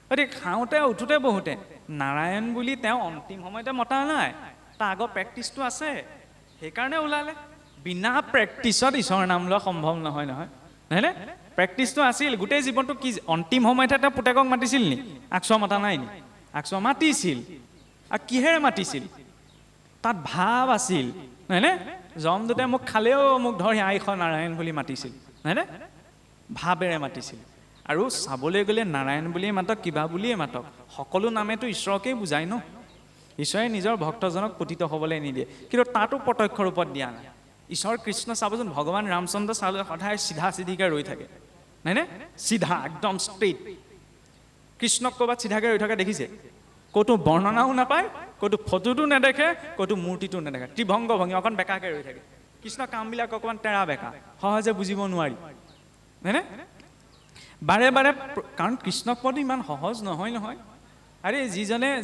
গতিকে খাওঁতে উঠোতে বহুতে নাৰায়ণ বুলি তেওঁ অন্তিম সময়তে মতা নাই, তাৰ আগৰ প্ৰেক্টিচটো আছে, সেইকাৰণে ওলালে। বিনা প্ৰেক্টিচত ঈশ্বৰৰ নাম লোৱা সম্ভৱ নহয়, নহয়নে? প্ৰেক্টিচটো আছিল গোটেই জীৱনটো। কি অন্তিম সময়তহে তেওঁ পুতেকক মাতিছিল নি? আকচোৱা মতা নাই নি? আকচোৱা মাতিছিল। আৰু কিহেৰে মাতিছিল? তাত ভাৱ আছিল, নহয়নে? যমদূতে মোক খালেও মোক ধৰি আইষ নাৰায়ণ বুলি মাতিছিল, নহয়নে? ভাৱেৰে মাতিছিল। আৰু চাবলৈ গ'লে নাৰায়ণ বুলিয়ে মাতক, কিবা বুলিয়ে মাতক, সকলো নামেতো ঈশ্বৰকেই বুজায় ন। ঈশ্বৰে নিজৰ ভক্তজনক পতিত হ'বলৈ নিদিয়ে, কিন্তু তাতো প্ৰত্যক্ষ ৰূপত দিয়া নাই। ঈশ্বৰ কৃষ্ণ চাবচোন, ভগৱান ৰামচন্দ্ৰ চালে সদায় চিধা চিধিকৈ ৰৈ থাকে, নহয়নে? চিধা একদম ষ্ট্ৰেইট। কৃষ্ণক ক'ৰবাত চিধাকৈ ৰৈ থকা দেখিছে? ক'তো বৰ্ণনাও নাপায়, ক'তো ফটোটো নেদেখে, ক'তো মূৰ্তিটো নেদেখে, ত্ৰিভংগ ভংগী, অকণ বেকাকৈ ৰৈ থাকে। কৃষ্ণ কামবিলাক অকণমান তেৰা বেকা, সহজে বুজিব নোৱাৰি, নহয়নে? বাৰে বাৰে, কাৰণ কৃষ্ণক পোৱাটো ইমান সহজ নহয় নহয়। আৰে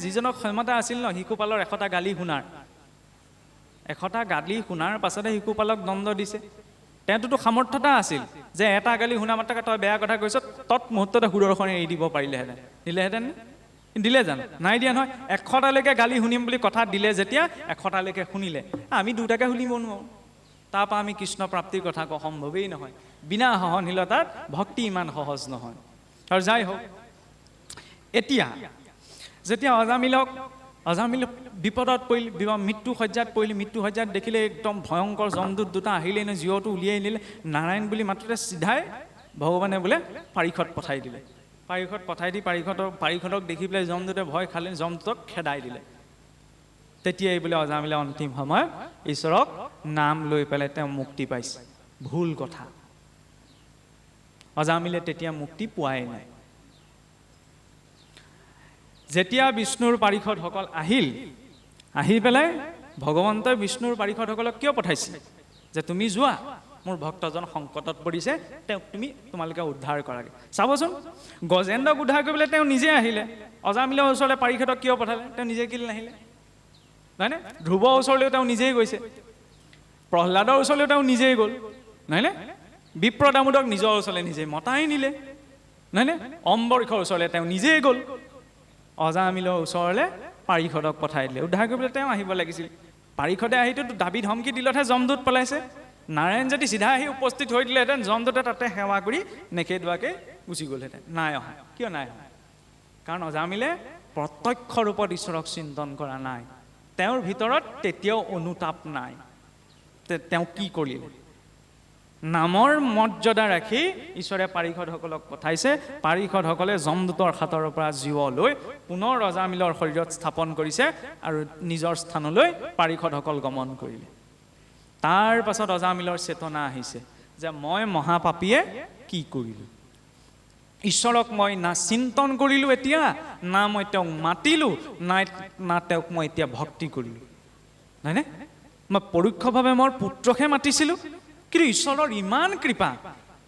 যিজনক ক্ষমতা আছিল ন, শিশুপালৰ 100টা গালি শুনাৰ, 100টা গালি শুনাৰ পাছতে শিশুপালক দণ্ড দিছে। তেওঁতোতো সামৰ্থ্যতা আছিল যে এটা গালি শুনা মাত্ৰকে তই বেয়া কথা কৈছ, তৎ মুহূৰ্ততে সুদৰ্শনে এৰি দিব পাৰিলেহেঁতেন, দিলেহেঁতেন। দিলে জানো? নাই দিয়া নহয়। 100টালৈকে গালি শুনিম বুলি কথা দিলে যেতিয়া 100টালৈকে শুনিলে, আমি 2টাকে শুনিব নোৱাৰোঁ। তাৰপৰা আমি কৃষ্ণ প্ৰাপ্তিৰ কথা কোৱা সম্ভৱেই নহয়। বিনা সহনশীলতাত ভক্তি ইমান সহজ নহয়। আৰু যাই হওক, এতিয়া যেতিয়া অজামিলক বিপদত পৰিল, মৃত্যু সজ্জাত পৰিল, মৃত্যু সজ্জাত দেখিলে একদম ভয়ংকৰ যমদূত 2টা আহিলে নে জীৱটো উলিয়াই নিলে, নাৰায়ণ বুলি মাত্ৰতে চিধাই ভগৱানে বোলে পাৰিষদ পঠাই দিলে। পাৰিষদ পঠাই দি পাৰিষদক দেখি পেলাই যমদূতে ভয় খালে, যমদূতক খেদাই দিলে। তেতিয়াই বোলে অজামিলে অন্তিম সময়ত ঈশ্বৰক নাম লৈ পেলাই তেওঁ মুক্তি পাইছে। ভুল কথা। অজামিলে তেতিয়া মুক্তি পোৱাই নাই। যেতিয়া বিষ্ণুৰ পাৰিষদসকল আহি পেলাই ভগৱন্তই বিষ্ণুৰ পাৰিষদসকলক কিয় পঠাইছিল? যে তুমি যোৱা, মোৰ ভক্তজন সংকটত পৰিছে, তেওঁক তোমালোকে উদ্ধাৰ কৰাগে। চাবচোন, গজেন্দ্ৰক উদ্ধাৰ কৰিবলৈ তেওঁ নিজে আহিলে। অজামিলৰ ওচৰলৈ পাৰিষদক কিয় পঠালে? তেওঁ নিজে কেলে নাহিলে? নহয়নে? ধ্ৰুৱৰ ওচৰলৈও তেওঁ নিজেই গৈছে, প্ৰহ্লাদৰ ওচৰলৈও তেওঁ নিজেই গ'ল, নহয়নে? বিপ্ৰ দামোদৰক নিজৰ ওচৰলৈ নিজে মতাই নিলে, নহয়নে? অম্বৰীষৰ ওচৰলৈ তেওঁ নিজেই গ'ল। অজামিলৰ ওচৰলৈ পাৰিষদক পঠাই দিলে। উদ্ধাৰ কৰিবলৈ তেওঁ আহিব লাগিছিল। পাৰিষদে আহিতো দাবী ধমকি দিলতহে যমদূত পলাইছে। নাৰায়ণ যদি চিধা আহি উপস্থিত হৈ দিলেহেঁতেন, যমদূতে তাতে সেৱা কৰি নেখেদুৱাকৈ গুচি গ'লহেঁতেন। নাই অহা। কিয় নাই অহা? কাৰণ অজামিলে প্ৰত্যক্ষ ৰূপত ঈশ্বৰক চিন্তন কৰা নাই। তেওঁৰ ভিতৰত তেতিয়াও অনুতাপ নাই। তেওঁ কি কৰিলে? নামৰ মৰ্যাদা ৰাখি ঈশ্বৰে পাৰিষদসকলক পঠাইছে। পাৰিষদসকলে যমদূতৰ হাতৰ পৰা জীৱ লৈ পুনৰ অজামিলৰ শৰীৰত স্থাপন কৰিছে আৰু নিজৰ স্থানলৈ পাৰিষদসকল গমন কৰিলে। তাৰ পাছত অজামিলৰ চেতনা আহিছে যে মই মহাপাপীয়ে কি কৰিলোঁ? ঈশ্বৰক মই না চিন্তন কৰিলোঁ এতিয়া, না মই তেওঁক মাতিলোঁ, না তেওঁক মই এতিয়া ভক্তি কৰিলোঁ। নহয়নে? মই পৰোক্ষভাৱে মোৰ পুত্ৰকহে মাতিছিলোঁ, কিন্তু ঈশ্বৰৰ ইমান কৃপা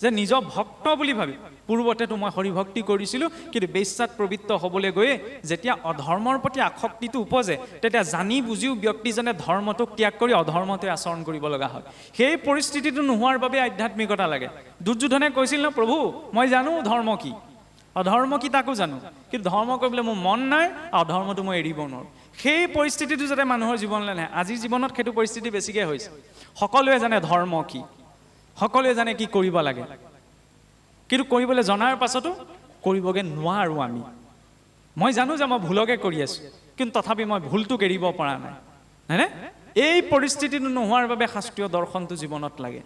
যে নিজৰ ভক্ত বুলি ভাবি, পূৰ্বতেতো মই হৰিভক্তি কৰিছিলোঁ, কিন্তু বেশ্যাত প্ৰবৃত্ত হ'বলৈ গৈয়ে যেতিয়া অধৰ্মৰ প্ৰতি আসক্তিটো উপজে, তেতিয়া জানি বুজিও ব্যক্তিজনে ধৰ্মটোক ত্যাগ কৰি অধৰ্মতে আচৰণ কৰিব লগা হয়। সেই পৰিস্থিতিটো নোহোৱাৰ বাবে আধ্যাত্মিকতা লাগে। দুৰ্যোধনে কৈছিল ন, প্ৰভু মই জানো ধৰ্ম কি, অধৰ্ম কি তাকো জানো, কিন্তু ধৰ্ম কৰিবলৈ মোৰ মন নাই, অধৰ্মটো মই এৰিব নোৱাৰোঁ। সেই পৰিস্থিতিটো যাতে মানুহৰ জীৱনলৈ নাহে। আজিৰ জীৱনত সেইটো পৰিস্থিতি বেছিকৈ হৈছে। সকলোৱে জানে ধৰ্ম কি, সকলোৱে জানে কি কৰিব লাগে, কিন্তু কৰিবলৈ জনাৰ পাছতো কৰিবগৈ নোৱাৰোঁ আমি। মই জানো যে মই ভুলকে কৰি আছোঁ, কিন্তু তথাপি মই ভুলটোক এৰিব পৰা নাই। হয়নে? এই পৰিস্থিতিটো নোহোৱাৰ বাবে শাস্ত্ৰীয় দৰ্শনটো জীৱনত লাগে।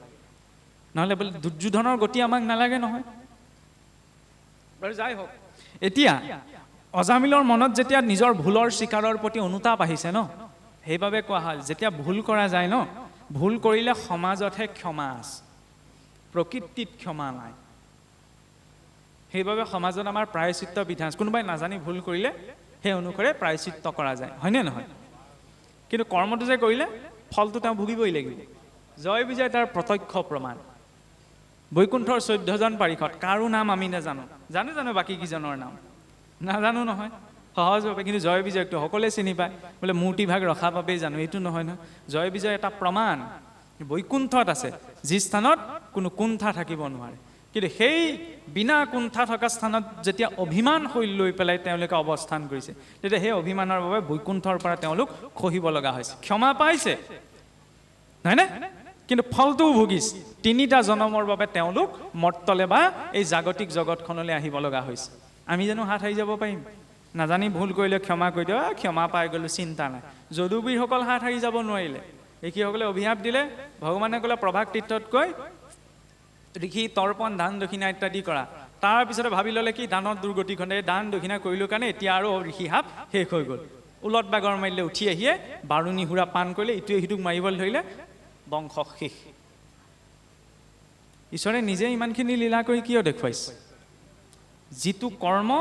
নহ'লে বোলে দুৰ্যোধনৰ গতি আমাক নালাগে নহয়। বাৰু যাই হওক, এতিয়া অজামিলৰ মনত যেতিয়া নিজৰ ভুলৰ স্বীকাৰৰ প্ৰতি অনুতাপ আহিছে ন, সেইবাবে কোৱা হয় যেতিয়া ভুল কৰা যায় ন, ভুল কৰিলে সমাজতহে ক্ষমা আছে, প্ৰকৃতিত ক্ষমা নাই। সেইবাবে সমাজত আমাৰ প্ৰায়শ্চিত্ত বিধান, কোনোবাই নাজানি ভুল কৰিলে সেই অনুসাৰে প্ৰায়শ্চিত্ত কৰা যায়, হয়নে নহয়? কিন্তু কৰ্মটো যে কৰিলে ফলটো তেওঁ ভুগিবই লাগিব। জয় বিজয় তাৰ প্ৰত্যক্ষ প্ৰমাণ। বৈকুণ্ঠৰ 14জন পাৰিষদ, কাৰো নাম আমি নাজানো। জানো বাকী কেইজনৰ নাম নাজানো নহয় সহজভাৱে, কিন্তু জয় বিজয়কটো সকলোৱে চিনি পায়। বোলে মূৰ্তিভাগ ৰখা বাবেই জানো, এইটো নহয় নহয়। জয় বিজয় এটা প্ৰমাণ বৈকুণ্ঠত আছে, যি স্থানত কোনো কুণ্ঠা থাকিব নোৱাৰে। কিন্তু সেই বিনা কুণ্ঠা থকা স্থানত যেতিয়া অভিমান হৈ লৈ পেলাই তেওঁলোকে অৱস্থান কৰিছে, তেতিয়া সেই অভিমানৰ বাবে বৈকুণ্ঠৰ পৰা তেওঁলোক খহিব লগা হৈছে। ক্ষমা পাইছে, হয়নে? কিন্তু ফলটোও ভুগিছে। 3টা জনমৰ বাবে তেওঁলোক মৰ্তলে বা এই জাগতিক জগতখনলৈ আহিব লগা হৈছে। আমি জানো হাত সাৰি যাব পাৰিম? নাজানি ভুল কৰিলে ক্ষমা কৰি দিওঁ, ক্ষমা পাই গ'লোঁ, চিন্তা নাই। যদুবীৰসকল হাত সাৰি যাব নোৱাৰিলে। ঋষিসকলে অভিশাপ দিলে, ভগৱানে ক'লে প্ৰভাস তীৰ্থতকৈ ঋষি তৰ্পণ দান দক্ষিণা ইত্যাদি কৰা। তাৰপিছতে ভাবি ল'লে কি দানৰ দুৰ্গতিখনে দান দক্ষিণা কৰিলোঁ কাৰণে এতিয়া আৰু ঋষি সাপ শেষ হৈ গ'ল। উলট বাগৰ মাৰিলে, উঠি আহিয়ে বাৰুণী সুৰা পান কৰিলে, ইটোৱে সিটোক মাৰিবলৈ ধৰিলে, বংশ শেষ। ঈশ্বৰে নিজে ইমানখিনি লীলা কৰি কিয় দেখুৱাইছে? যিটো কৰ্ম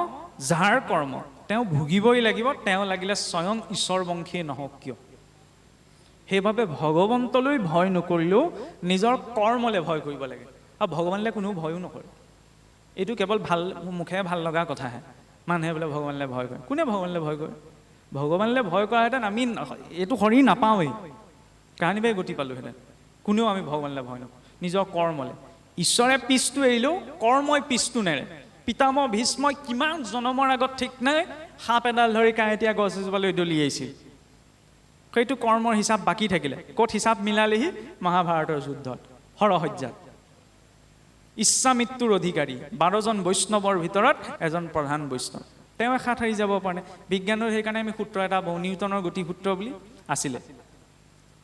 যাৰ কৰ্ম তেওঁ ভুগিবই লাগিব, তেওঁ লাগিলে স্বয়ং ঈশ্বৰ বংশীয়ে নহওক কিয়। সেইবাবে ভগৱন্তলৈ ভয় নকৰিলেও নিজৰ কৰ্মলৈ ভয় কৰিব লাগে। আৰু ভগৱানলৈ কোনো ভয়ো নকৰে। এইটো কেৱল ভাল মুখেৰে ভাল লগা কথাহে। মানুহে বোলে ভগৱানলৈ ভয় কৰে। কোনে ভগৱানলৈ ভয় কৰে? ভগৱানলৈ ভয় কৰাহেঁতেন আমি এইটো শৰীৰ নাপাওঁৱেই, কাহানিবাই গতি পালোহেঁতেন। কোনেও আমি ভগৱানলৈ ভয় নকৰোঁ। নিজৰ কৰ্মলৈ ঈশ্বৰে পিছটো এৰিলেও কৰ্মই পিছটো নেৰে। পিতামহ ভীষ্মই কিমান জনমৰ আগত ঠিক নাই সাপ এডাল ধৰি কাঁইটীয়া গছ এজোপালৈ দলিয়াইছিল। সেইটো কৰ্মৰ হিচাপ বাকী থাকিলে। ক'ত হিচাপ মিলালেহি? মহাভাৰতৰ যুদ্ধত, হৰসজ্জাত। ইচ্ছামৃত্যুৰ অধিকাৰী 12জন বৈষ্ণৱৰ ভিতৰত এজন প্ৰধান বৈষ্ণৱ। তেওঁ হাত সাৰি যাব পাৰে। বিজ্ঞানৰ সেইকাৰণে আমি সূত্ৰ এটা পাওঁ, নিউটনৰ গতিসূত্ৰ বুলি আছিলে।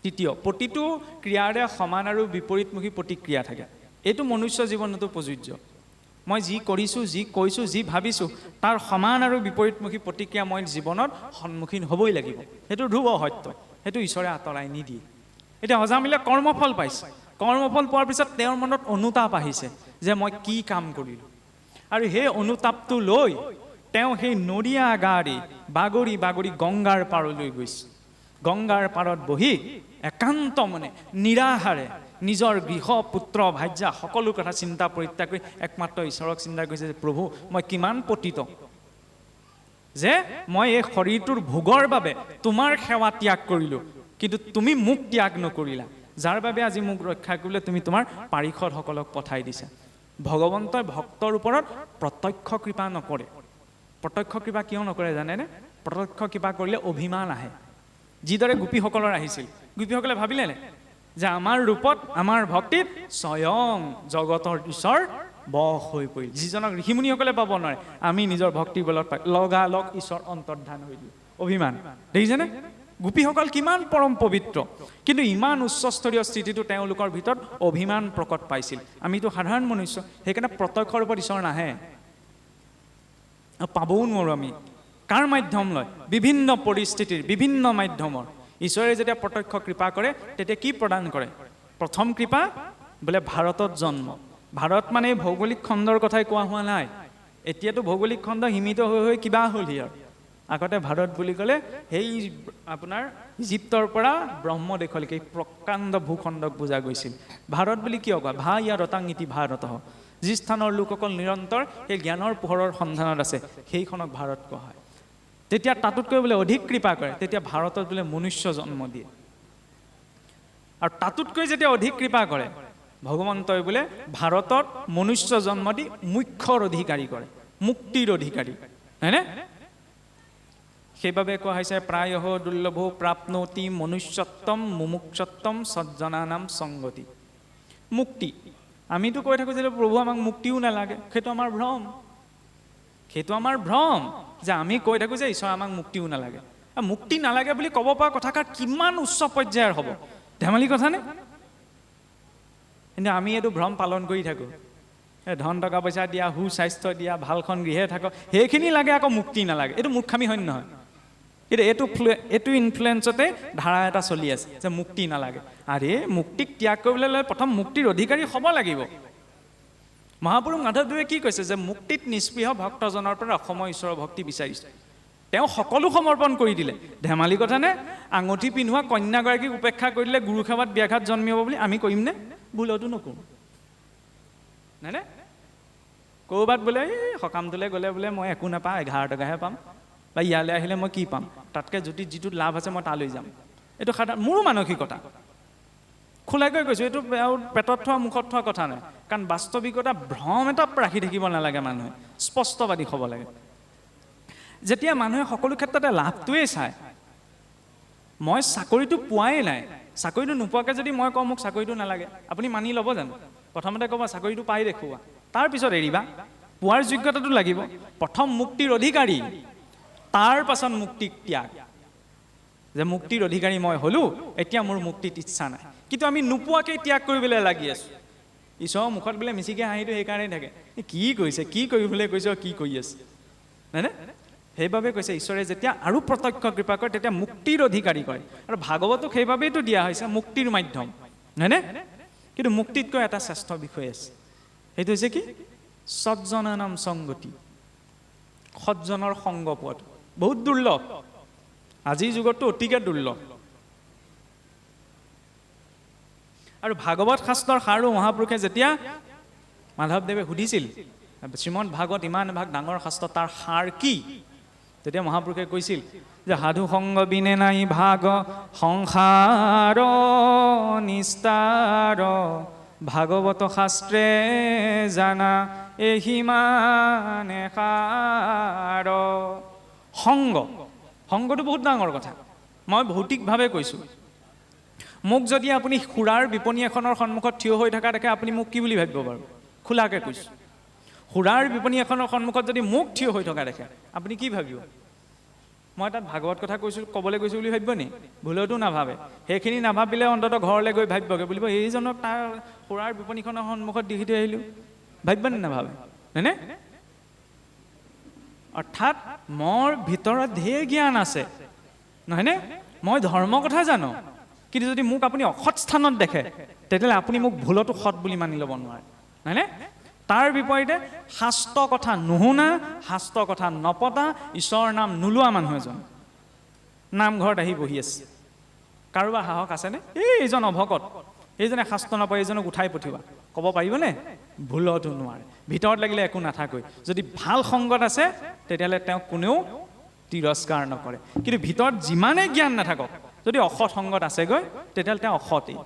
তৃতীয়, প্ৰতিটো ক্ৰিয়াৰে সমান আৰু বিপৰীতমুখী প্ৰতিক্ৰিয়া থাকে। এইটো মনুষ্য জীৱনতো প্ৰযোজ্য। মই যি কৰিছোঁ, যি কৈছোঁ, যি ভাবিছোঁ, তাৰ সমান আৰু বিপৰীতমুখী প্ৰতিক্ৰিয়া মই জীৱনত সন্মুখীন হ'বই লাগিব। সেইটো ধ্ৰুৱ সত্য, সেইটো ঈশ্বৰে আঁতৰাই নিদিয়ে। এতিয়া অজামিলে কৰ্মফল পাইছে। কৰ্মফল পোৱাৰ পিছত তেওঁৰ মনত অনুতাপ আহিছে যে মই কি কাম কৰিলোঁ। আৰু সেই অনুতাপটো লৈ তেওঁ সেই নৰিয়া গাড়ী বাগৰি বাগৰি গংগাৰ পাৰলৈ গৈছে। গংগাৰ পাৰত বহি একান্ত মনে নিৰাহাৰে নিজৰ গৃহ, পুত্ৰ, ভাৰ্যা সকলো কথা চিন্তা পৰিত্যাগ কৰি একমাত্ৰ ঈশ্বৰক চিন্তা কৰিছে যে প্ৰভু, মই কিমান পতিত যে মই এই শৰীৰটোৰ ভোগৰ বাবে তোমাৰ সেৱা ত্যাগ কৰিলোঁ, কিন্তু তুমি মোক ত্যাগ নকৰিলা, যাৰ বাবে আজি মোক ৰক্ষা কৰিলে তুমি তোমাৰ পাৰিষদসকলক পঠাই দিছা। ভগৱন্তই ভক্তৰ ওপৰত প্ৰত্যক্ষ কৃপা নকৰে। প্ৰত্যক্ষ কৃপা কিয় নকৰে জানেনে? প্ৰত্যক্ষ কৃপা কৰিলে অভিমান আহে। যিদৰে গোপীসকলৰ আহিছিল, গোপীসকলে ভাবিলেনে যে আমাৰ ৰূপত, আমাৰ ভক্তিত স্বয়ং জগতৰ ঈশ্বৰ বশ হৈ পৰিল। যিজনক ঋষিমুনিসকলে পাব নোৱাৰে, আমি নিজৰ ভক্তিৰ বলত পাই লগালগ ঈশ্বৰ অন্তৰ্ধান হৈ দিওঁ। অভিমান দেখিছেনে? গোপীসকল কিমান পৰম পবিত্ৰ, কিন্তু ইমান উচ্চস্তৰীয় স্থিতিটো তেওঁলোকৰ ভিতৰত অভিমান প্ৰকট পাইছিল। আমিতো সাধাৰণ মনুষ্য, সেইকাৰণে প্ৰত্যক্ষ ৰূপত ঈশ্বৰ নাহে, পাবও নোৱাৰোঁ আমি। কাৰ মাধ্যম লয়? বিভিন্ন পৰিস্থিতিৰ, বিভিন্ন মাধ্যমৰ। ঈশ্বৰে যেতিয়া প্ৰত্যক্ষ কৃপা কৰে তেতিয়া কি প্ৰদান কৰে? প্ৰথম কৃপা বোলে ভাৰতত জন্ম। ভাৰত মানে ভৌগোলিক খণ্ডৰ কথাই কোৱা হোৱা নাই। এতিয়াতো ভৌগোলিক খণ্ড সীমিত হৈ হৈ কিবা হ'ল ইয়াৰ। আগতে ভাৰত বুলি ক'লে সেই আপোনাৰ ইজিপ্তৰ পৰা ব্ৰহ্মদেশলৈকে প্ৰকাণ্ড ভূখণ্ডক বুজা গৈছিল। ভাৰত বুলি কিয় কয়? ভা ইয়াৰ ৰতাং ইতি ভাৰত। যি স্থানৰ লোকসকল নিৰন্তৰ সেই জ্ঞানৰ পোহৰৰ সন্ধানত আছে, সেইখনক ভাৰত কোৱা হয়। তেতিয়া তাতোতকৈ বোলে অধিক কৃপা কৰে, তেতিয়া ভাৰতত বোলে মনুষ্য জন্ম দিয়ে। আৰু তাতোতকৈ যেতিয়া অধিক কৃপা কৰে ভগৱন্তই বোলে ভাৰতত মনুষ্য জন্ম দি মুখ্যৰ অধিকাৰী কৰে, মুক্তিৰ অধিকাৰী, হয়নে? সেইবাবে কোৱা হৈছে প্ৰায় দুৰ্লভো প্ৰাপ্নোতি মনুষ্যত্বম মুমুক্ষত্বম সজ্জনানাম সংগতি। মুক্তি, আমিতো কৈ থাকোঁ যে প্ৰভু আমাক মুক্তিও নালাগে। সেইটো আমাৰ ভ্ৰম। সেইটো আমাৰ ভ্ৰম যে আমি কৈ থাকোঁ যে ঈশ্বৰ আমাক মুক্তিও নালাগে। মুক্তি নালাগে বুলি ক'ব পৰা কথাষাৰ কিমান উচ্চ পৰ্যায়ৰ হ'ব, ধেমালি কথানে? কিন্তু আমি এইটো ভ্ৰম পালন কৰি থাকোঁ। ধন টকা পইচা দিয়া, সুস্বাস্থ্য দিয়া, ভালখন গৃহে থাকক, সেইখিনি লাগে, আকৌ মুক্তি নালাগে। এইটো মূৰ্খামি হয় নহয়? কিন্তু এইটো ইনফ্লুৱেঞ্চতে ধাৰা এটা চলি আছে যে মুক্তি নালাগে। আৰে মুক্তিক ত্যাগ কৰিবলৈ হ'লে প্ৰথম মুক্তিৰ অধিকাৰী হ'ব লাগিব। মহাপুৰুষ মাধৱদেৱে কি কৈছে যে মুক্তিত নিস্পৃহ ভক্তজনৰ পৰা অসমৰ ঈশ্বৰৰ ভক্তি বিচাৰিছে। তেওঁ সকলো সমৰ্পণ কৰি দিলে। ধেমালি কথানে? আঙুঠি পিন্ধোৱা কন্যাগৰাকীক উপেক্ষা কৰি দিলে গুৰুসেৱাত ব্যাঘাত জন্মিব বুলি আমি কৰিমনে? ভুলতো নকৰোঁ, নাই? ক'ৰবাত বোলে এই সকামটোলৈ গ'লে বোলে মই একো নাপাওঁ, 11 টকাহে পাম, বা ইয়ালৈ আহিলে মই কি পাম, তাতকৈ যিটোত লাভ আছে মই তালৈ যাম। এইটো সাধাৰণ মোৰো মানসিকতা। খোলাকৈ কৈছোঁ, এইটো পেটত থোৱা মুখত থোৱা কথা নাই। কাৰণ বাস্তৱিকতা ভ্ৰম এটা ৰাখি থাকিব নালাগে। মানুহে স্পষ্টবাদী হ'ব লাগে। যেতিয়া মানুহে সকলো ক্ষেত্ৰতে লাভটোৱেই চায়, মই চাকৰিটো পোৱাই নাই, চাকৰিটো নোপোৱাকৈ যদি মই কওঁ মোক চাকৰিটো নালাগে, আপুনি মানি ল'ব জানো? প্ৰথমতে ক'ব চাকৰিটো পাই দেখুওৱা, তাৰপিছত এৰিবা। পোৱাৰ যোগ্যতাটো লাগিব। প্ৰথম মুক্তিৰ অধিকাৰী, তাৰ পাছত মুক্তিক ত্যাগ। যে মুক্তিৰ অধিকাৰী মই হ'লোঁ, এতিয়া মোৰ মুক্তিত ইচ্ছা নাই, কিন্তু আমি নোপোৱাকৈ ত্যাগ কৰিবলৈ লাগি আছোঁ। ঈশ্বৰৰ মুখত বোলে মিচিকে হাঁহিটো সেইকাৰণেই থাকে, কি কৈছে, কি কৰিবলৈ কৈছে, কি কৰি আছে, হয়নে? সেইবাবে কৈছে ঈশ্বৰে যেতিয়া আৰু প্ৰত্যক্ষ কৃপা কৰে তেতিয়া মুক্তিৰ অধিকাৰী কৰে। আৰু ভাগৱতক সেইবাবেইতো দিয়া হৈছে মুক্তিৰ মাধ্যম, হয়নে? কিন্তু মুক্তিতকৈ এটা শ্ৰেষ্ঠ বিষয় আছে, সেইটো হৈছে কি? সজ্জনানাম সংগতি। সজ্জনৰ সংগ পোৱাটো বহুত দুৰ্লভ, আজিৰ যুগততো অতিকে দুৰ্লভ। আৰু ভাগৱত শাস্ত্ৰৰ সাৰো মহাপুৰুষে যেতিয়া মাধৱদেৱে সুধিছিল শ্ৰীমদ ভাগৱত ইমান ভাগ ডাঙৰ শাস্ত্ৰ, তাৰ সাৰ কি? তেতিয়া মহাপুৰুষে কৈছিল যে সাধু সংগ বিনে নাই ভাগ সংসাৰ নিস্তাৰ, ভাগৱত শাস্ত্ৰে জানা এহিমানে সাৰ। সংগটো বহুত ডাঙৰ কথা। মই ভৌতিকভাৱে কৈছোঁ। মোক যদি আপুনি সুৰাৰ বিপণী এখনৰ সন্মুখত থিয় হৈ থকা দেখে, আপুনি মোক কি বুলি ভাবিব বাৰু? খোলাকৈ কৈছোঁ, সুৰাৰ বিপণী এখনৰ সন্মুখত যদি মোক থিয় হৈ থকা দেখে, আপুনি কি ভাবিব? মই তাত ভাগৱত কথা কৈছোঁ, ক'বলৈ গৈছোঁ বুলি ভাবিব নি? ভুলতো নাভাবে। সেইখিনি নাভাবিলে অন্ততঃ ঘৰলৈ গৈ ভাবিবগৈ, বুলিব এইজনক তাৰ সুৰাৰ বিপণীখনৰ সন্মুখত দেখি থৈ আহিলোঁ, ভাবিব নি? নাভাবে, হয়নে? অৰ্থাৎ মোৰ ভিতৰত ঢেৰ জ্ঞান আছে, নহয়নে? মই ধৰ্ম কথা জানো, কিন্তু যদি মোক আপুনি অসৎ স্থানত দেখে, তেতিয়াহ'লে আপুনি মোক ভুলতো সৎ বুলি মানি ল'ব নোৱাৰে, হয়নে? তাৰ বিপৰীতে শাস্ত্ৰ কথা নুশুনা, শাস্ত্ৰ কথা নপতা, ঈশ্বৰৰ নাম নোলোৱা মানুহ এজন নামঘৰত আহি বহি আছে। কাৰোবাৰ সাহস আছেনে? এইজন অভকত, এইজনে শাস্ত্ৰ নপঢ়ে, এইজনক উঠাই পঠিওৱা, ক'ব পাৰিবনে? ভুলতো নোৱাৰে। ভিতৰত লাগিলে একো নাথাকৈ, যদি ভাল সংগত আছে তেতিয়াহ'লে তেওঁক কোনেও তিৰস্কাৰ নকৰে। কিন্তু ভিতৰত যিমানেই জ্ঞান নাথাকক, যদি অসৎ সংগত আছেগৈ, তেতিয়াহ'লে তেওঁ অসতেই,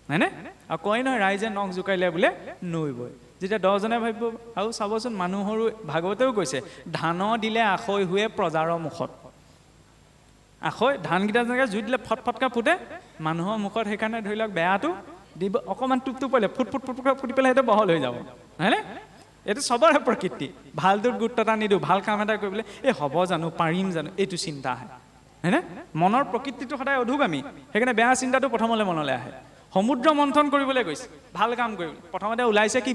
হয়নে? আৰু কয় নহয়, ৰাইজে নখ জোকাৰিলে বোলে নৈ বয়। যেতিয়া 10জনে ভাবিব, আৰু চাবচোন মানুহৰো ভাগৱতেও কৈছে, ধান দিলে আখৈ হুৱে প্ৰজাৰ মুখত। আখৈ ধানকেইটা যেনেকৈ জুই দিলে ফটফটকৈ ফুটে, মানুহৰ মুখত সেইকাৰণে ধৰি লওক বেয়াটো দিব, অকণমান টোপ পৰিলে ফুট ফুটি পেলাই সেইটো বহল হৈ যাব, হয়নে? এইটো চবৰে প্ৰকৃতি। ভালটোত গুৰুত্ব এটা নিদিওঁ, ভাল কাম এটা কৰিবলৈ এই হ'ব জানো, পাৰিম জানো, এইটো চিন্তা আহে, হয়নে? মনৰ প্ৰকৃতিটো সদায় অধোগামী, সেইকাৰণে বেয়া চিন্তাটো প্ৰথমলৈ মনলৈ আহে। সমুদ্ৰ মন্থন কৰিবলৈ গৈছে, ভাল কাম কৰিবলৈ, প্ৰথমতে ওলাইছে কি?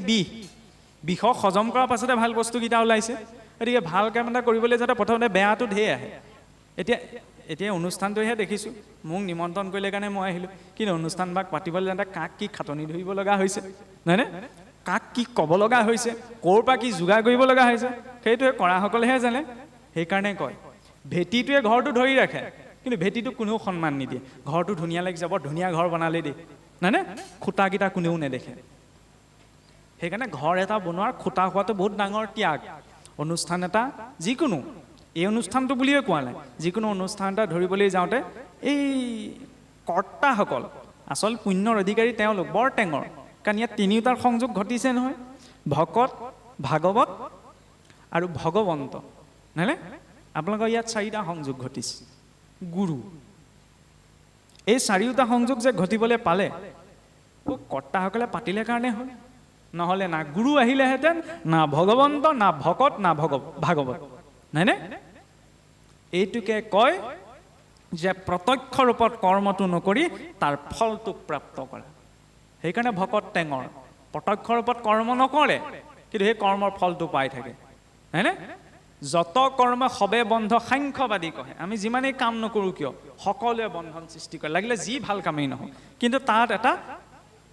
বিষক হজম কৰাৰ পাছতে ভাল বস্তুকেইটা ওলাইছে। গতিকে ভাল কাম এটা কৰিবলৈ যাতে প্ৰথমতে বেয়াটো ঢেৰ আহে। এতিয়া অনুষ্ঠানটোহে দেখিছোঁ, মোক নিমন্ত্ৰণ কৰিলে কাৰণে মই আহিলোঁ, কিন্তু অনুষ্ঠানভাগ পাতিবলৈ যাওঁতে কাক কি খাটনি ধৰিব লগা হৈছে, নহয়নে? কাক কি ক'ব লগা হৈছে, ক'ৰ পৰা কি যোগাৰ কৰিব লগা হৈছে, সেইটোৱে কৰাসকলেহে জানে। সেইকাৰণে কয়, ভেটিটোৱে ঘৰটো ধৰি ৰাখে, কিন্তু ভেটিটোক কোনেও সন্মান নিদিয়ে। ঘৰটো ধুনীয়া লাগিছে, বৰ ধুনীয়া ঘৰ বনালে দেই, নহয়নে? খুঁটাকেইটা কোনেও নেদেখে। সেইকাৰণে ঘৰ এটা বনোৱাৰ খুঁটা হোৱাটো বহুত ডাঙৰ ত্যাগ। অনুষ্ঠান এটা যিকোনো, এই অনুষ্ঠানটো বুলিয়ে কোৱা নাই, যিকোনো অনুষ্ঠান এটা ধৰিবলৈ যাওঁতে এই কৰ্তাসকল আচল পুণ্যৰ অধিকাৰী তেওঁলোক বৰ টেঙৰ। কাৰণ ইয়াত তিনিওটাৰ সংযোগ ঘটিছে নহয়, ভকত, ভাগৱত আৰু ভগৱন্ত, নহয়নে? আপোনালোকৰ ইয়াত 4টা সংযোগ ঘটিছে। গুৰু, এই 4টা সংযোগ যে ঘটিবলৈ পালে, কৰ্তাসকলে পাতিলে কাৰণে হ'ল, নহ'লে না গুৰু আহিলেহেঁতেন, না ভগৱন্ত, না ভকত, না ভাগৱত, নহয়নে? এইটোকে কয় যে প্ৰত্যক্ষ ৰূপত কৰ্মটো নকৰি তাৰ ফলটোক প্ৰাপ্ত কৰা। সেইকাৰণে ভকত টেঙৰ, প্ৰত্যক্ষ ৰূপত কৰ্ম নকৰে, কিন্তু সেই কৰ্মৰ ফলটো পাই থাকে, হয়নে? যত কৰ্ম সবে বন্ধ সাংখ্যবাদী কয়। আমি যিমানেই কাম নকৰোঁ কিয়, সকলোৱে বন্ধন সৃষ্টি কৰে, লাগিলে যি ভাল কামেই নহওক, কিন্তু তাত এটা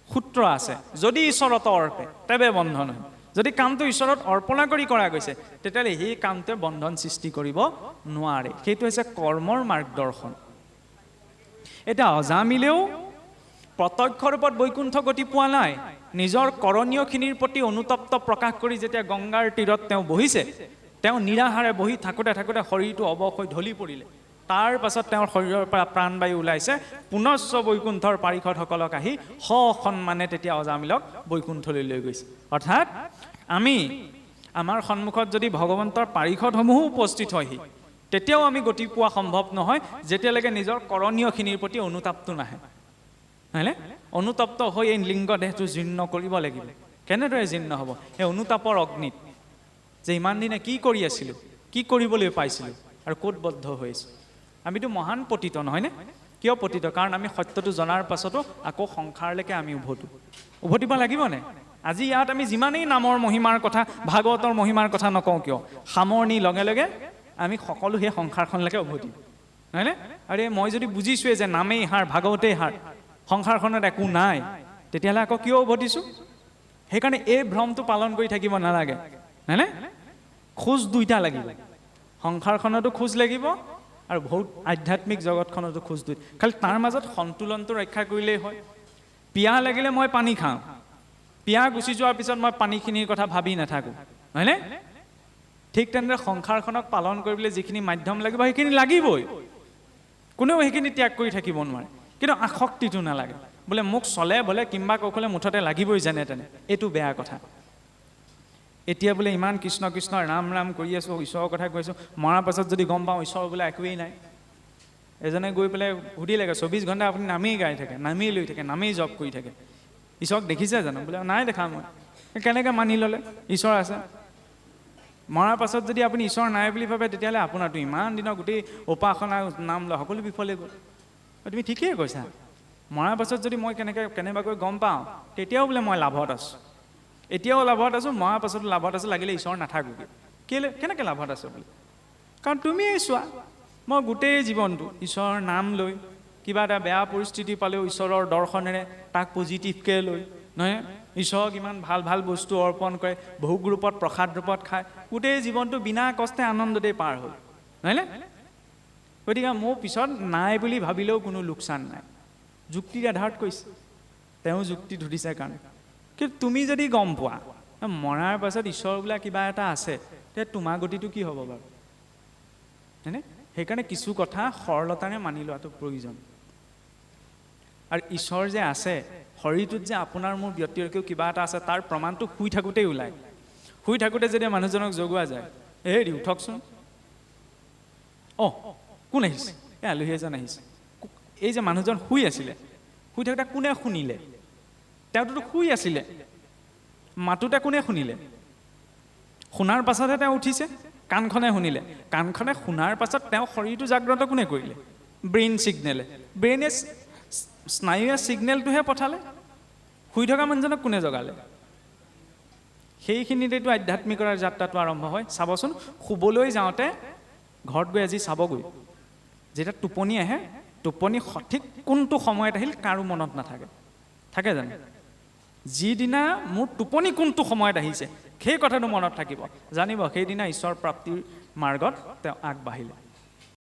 সূত্ৰ আছে, যদি ঈশ্বৰত অৰ্পে তেবে বন্ধন হয়। যদি কামটো ঈশ্বৰত অৰ্পণা কৰি কৰা গৈছে, তেতিয়াহ'লে সেই কামটোৱে বন্ধন সৃষ্টি কৰিব নোৱাৰে। সেইটো হৈছে কৰ্মৰ মাৰ্গদৰ্শন। এতিয়া অজামিলেও প্ৰত্যক্ষ ৰূপত বৈকুণ্ঠ গতি পোৱা নাই, নিজৰ কৰণীয়খিনিৰ প্ৰতি অনুতপ্ত প্ৰকাশ কৰি যেতিয়া গংগাৰ তীৰত তেওঁ বহিছে, তেওঁ নিৰাহাৰে বহি থাকোঁতে শৰীৰটো অৱশ হৈ ঢলি পৰিলে। তাৰ পাছত তেওঁৰ শৰীৰৰ পৰা প্ৰাণবায়ু ওলাইছে, পুনশ্চ বৈকুণ্ঠৰ পাৰিষদসকলক আহি সন্মানে তেতিয়া অজামিলক বৈকুণ্ঠলৈ লৈ গৈছে। অৰ্থাৎ আমাৰ সন্মুখত যদি ভগৱন্তৰ পাৰিষদসমূহো উপস্থিত হয়হি, তেতিয়াও আমি গতি পোৱা সম্ভৱ নহয়, যেতিয়ালৈকে নিজৰ কৰণীয়খিনিৰ প্ৰতি অনুতাপটো নাহে, হয়নে? অনুতপ্ত হৈ এই লিংগ দেহটো জীৰ্ণ কৰিব লাগিব। কেনেদৰে জীৰ্ণ হ'ব? সেই অনুতাপৰ অগ্নিত, যে ইমান দিনে কি কৰি আছিলোঁ, কি কৰিবলৈ পাইছিলোঁ, আৰু ক'ত বদ্ধ হৈছোঁ। আমিতো মহান পতিত, নহয়নে? কিয় পতিত? কাৰণ আমি সত্যটো জনাৰ পাছতো আকৌ সংসাৰলৈকে আমি উভতিব লাগিবনে? আজি ইয়াত আমি যিমানেই নামৰ মহিমাৰ কথা, ভাগৱতৰ মহিমাৰ কথা নকওঁ কিয়, সামৰণি লগে লগে আমি সকলো সেই সংসাৰখনলৈকে উভতিম, হয়নে? আৰু মই যদি বুজিছোৱে যে নামেই হাৰ, ভাগৱতেই হাৰ, সংসাৰখনত একো নাই, তেতিয়াহ'লে আকৌ কিয় উভতিছোঁ? সেইকাৰণে এই ভ্ৰমটো পালন কৰি থাকিব নালাগে, হয়নে? খোজ 2টা লাগিব, সংসাৰখনতো খোজ লাগিব আৰু বহুত আধ্যাত্মিক জগতখনতো খোজ 2। খালি তাৰ মাজত সন্তুলনটো ৰক্ষা কৰিলেই হয়। পিয়াহ লাগিলে মই পানী খাওঁ, পিয়াহ গুচি যোৱাৰ পিছত মই পানীখিনিৰ কথা ভাবি নাথাকোঁ, হয়নে? ঠিক তেনেদৰে সংসাৰখনক পালন কৰিবলৈ যিখিনি মাধ্যম লাগিব সেইখিনি লাগিবই, কোনেও সেইখিনি ত্যাগ কৰি থাকিব নোৱাৰে। কিন্তু আসক্তিটো নালাগে, বোলে মোক চলে বোলে কিম্বা কৌশলে মুঠতে লাগিবই যেনে তেনে, এইটো বেয়া কথা। এতিয়া বোলে ইমান কৃষ্ণ কৃষ্ণ ৰাম ৰাম কৰি আছোঁ, ঈশ্বৰৰ কথা কৈছোঁ, মৰাৰ পাছত যদি গম পাওঁ ঈশ্বৰ বোলে একোৱেই নাই। এজনে গৈ পেলাই সুধিলেগৈ 24 ঘণ্টা আপুনি নামেই গাই থাকে, নামেই লৈ থাকে, নামেই জপ কৰি থাকে, ঈশ্বৰক দেখিছে জানো? বোলে নাই দেখা মই। কেনেকৈ মানি ল'লে ঈশ্বৰ আছে? মৰাৰ পাছত যদি আপুনি ঈশ্বৰ নাই বুলি ভাবে, তেতিয়াহ'লে আপোনাৰতো ইমান দিনৰ গোটেই উপাসনা নাম লোৱা সকলো বিফলে গ'ল। তুমি ঠিকেই কৈছা, মৰাৰ পাছত যদি মই কেনেবাকৈ গম পাওঁ, তেতিয়াও বোলে মই লাভত আছোঁ, এতিয়াও লাভত আছোঁ, মৰাৰ পাছতো লাভত আছোঁ, লাগিলে ঈশ্বৰ নাথাকোগৈ। কেনেকৈ লাভত আছোঁ বোলে? কাৰণ তুমিয়েই চোৱা, মই গোটেই জীৱনটো ঈশ্বৰৰ নাম লৈ, কিবা এটা বেয়া পৰিস্থিতি পালেও ঈশ্বৰৰ দৰ্শনেৰে তাক পজিটিভকৈ লৈ, নহয় ঈশ্বৰক ইমান ভাল ভাল বস্তু অৰ্পণ কৰে, বহু ৰূপত প্ৰসাদ ৰূপত খায়, গোটেই জীৱনটো বিনা কষ্টে আনন্দতেই পাৰ হ'ল, নহয়নে? গতিকে মোৰ পিছত নাই বুলি ভাবিলেও কোনো লোকচান নাই। যুক্তিৰ আধাৰত কৈছে, তেওঁ যুক্তি ধৰিছে কাৰণে। কিন্তু তুমি যদি গম পোৱা মৰাৰ পাছত ঈশ্বৰ বোলা কিবা এটা আছে, তেতিয়া তোমাৰ গতিটো কি হ'ব বাৰু? হয়নে? সেইকাৰণে কিছু কথা সৰলতাৰে মানি লোৱাটো প্ৰয়োজন। আৰু ঈশ্বৰ যে আছে, শৰীৰটোত যে আপোনাৰ মোৰ ব্যক্তিগত কিবা এটা আছে, তাৰ প্ৰমাণটো শুই থাকোঁতেই ওলায়। শুই থাকোঁতে যদি মানুহজনক জগোৱা যায়, হেৰি উঠকচোন, কোন আহিছে? আলহী এজন আহিছে। এই যে মানুহজন শুই আছিলে, শুই থাকোঁতে কোনে শুনিলে? তেওঁতো শুই আছিলে, মাতোতে কোনে শুনিলে? শুনাৰ পাছতহে তেওঁ উঠিছে, কাণখনে শুনিলে। কাণখনে শুনাৰ পাছত তেওঁ শৰীৰটো জাগ্ৰত কোনে কৰিলে? ব্ৰেইন ছিগনেলে, ব্ৰেইনে স্নায়ুৱে ছিগনেলটোহে পঠালে। শুই থকা মানুহজনক কোনে জগালে? সেইখিনিতেতো আধ্যাত্মিকৰ যাত্ৰাটো আৰম্ভ হয়। চাবচোন, শুবলৈ যাওঁতে ঘৰত গৈ আজি চাবগৈ, যেতিয়া টোপনি আহে, টোপনি সঠিক কোনটো সময়ত আহিল কাৰো মনত নাথাকে। থাকে জানো? যিদিনা মোৰ টোপনি কোনটো সময়ত আহিছে সেই কথাটো মনত থাকিব, জানিব সেইদিনা ঈশ্বৰ প্ৰাপ্তিৰ মাৰ্গত তেওঁ আগবাঢ়িলে।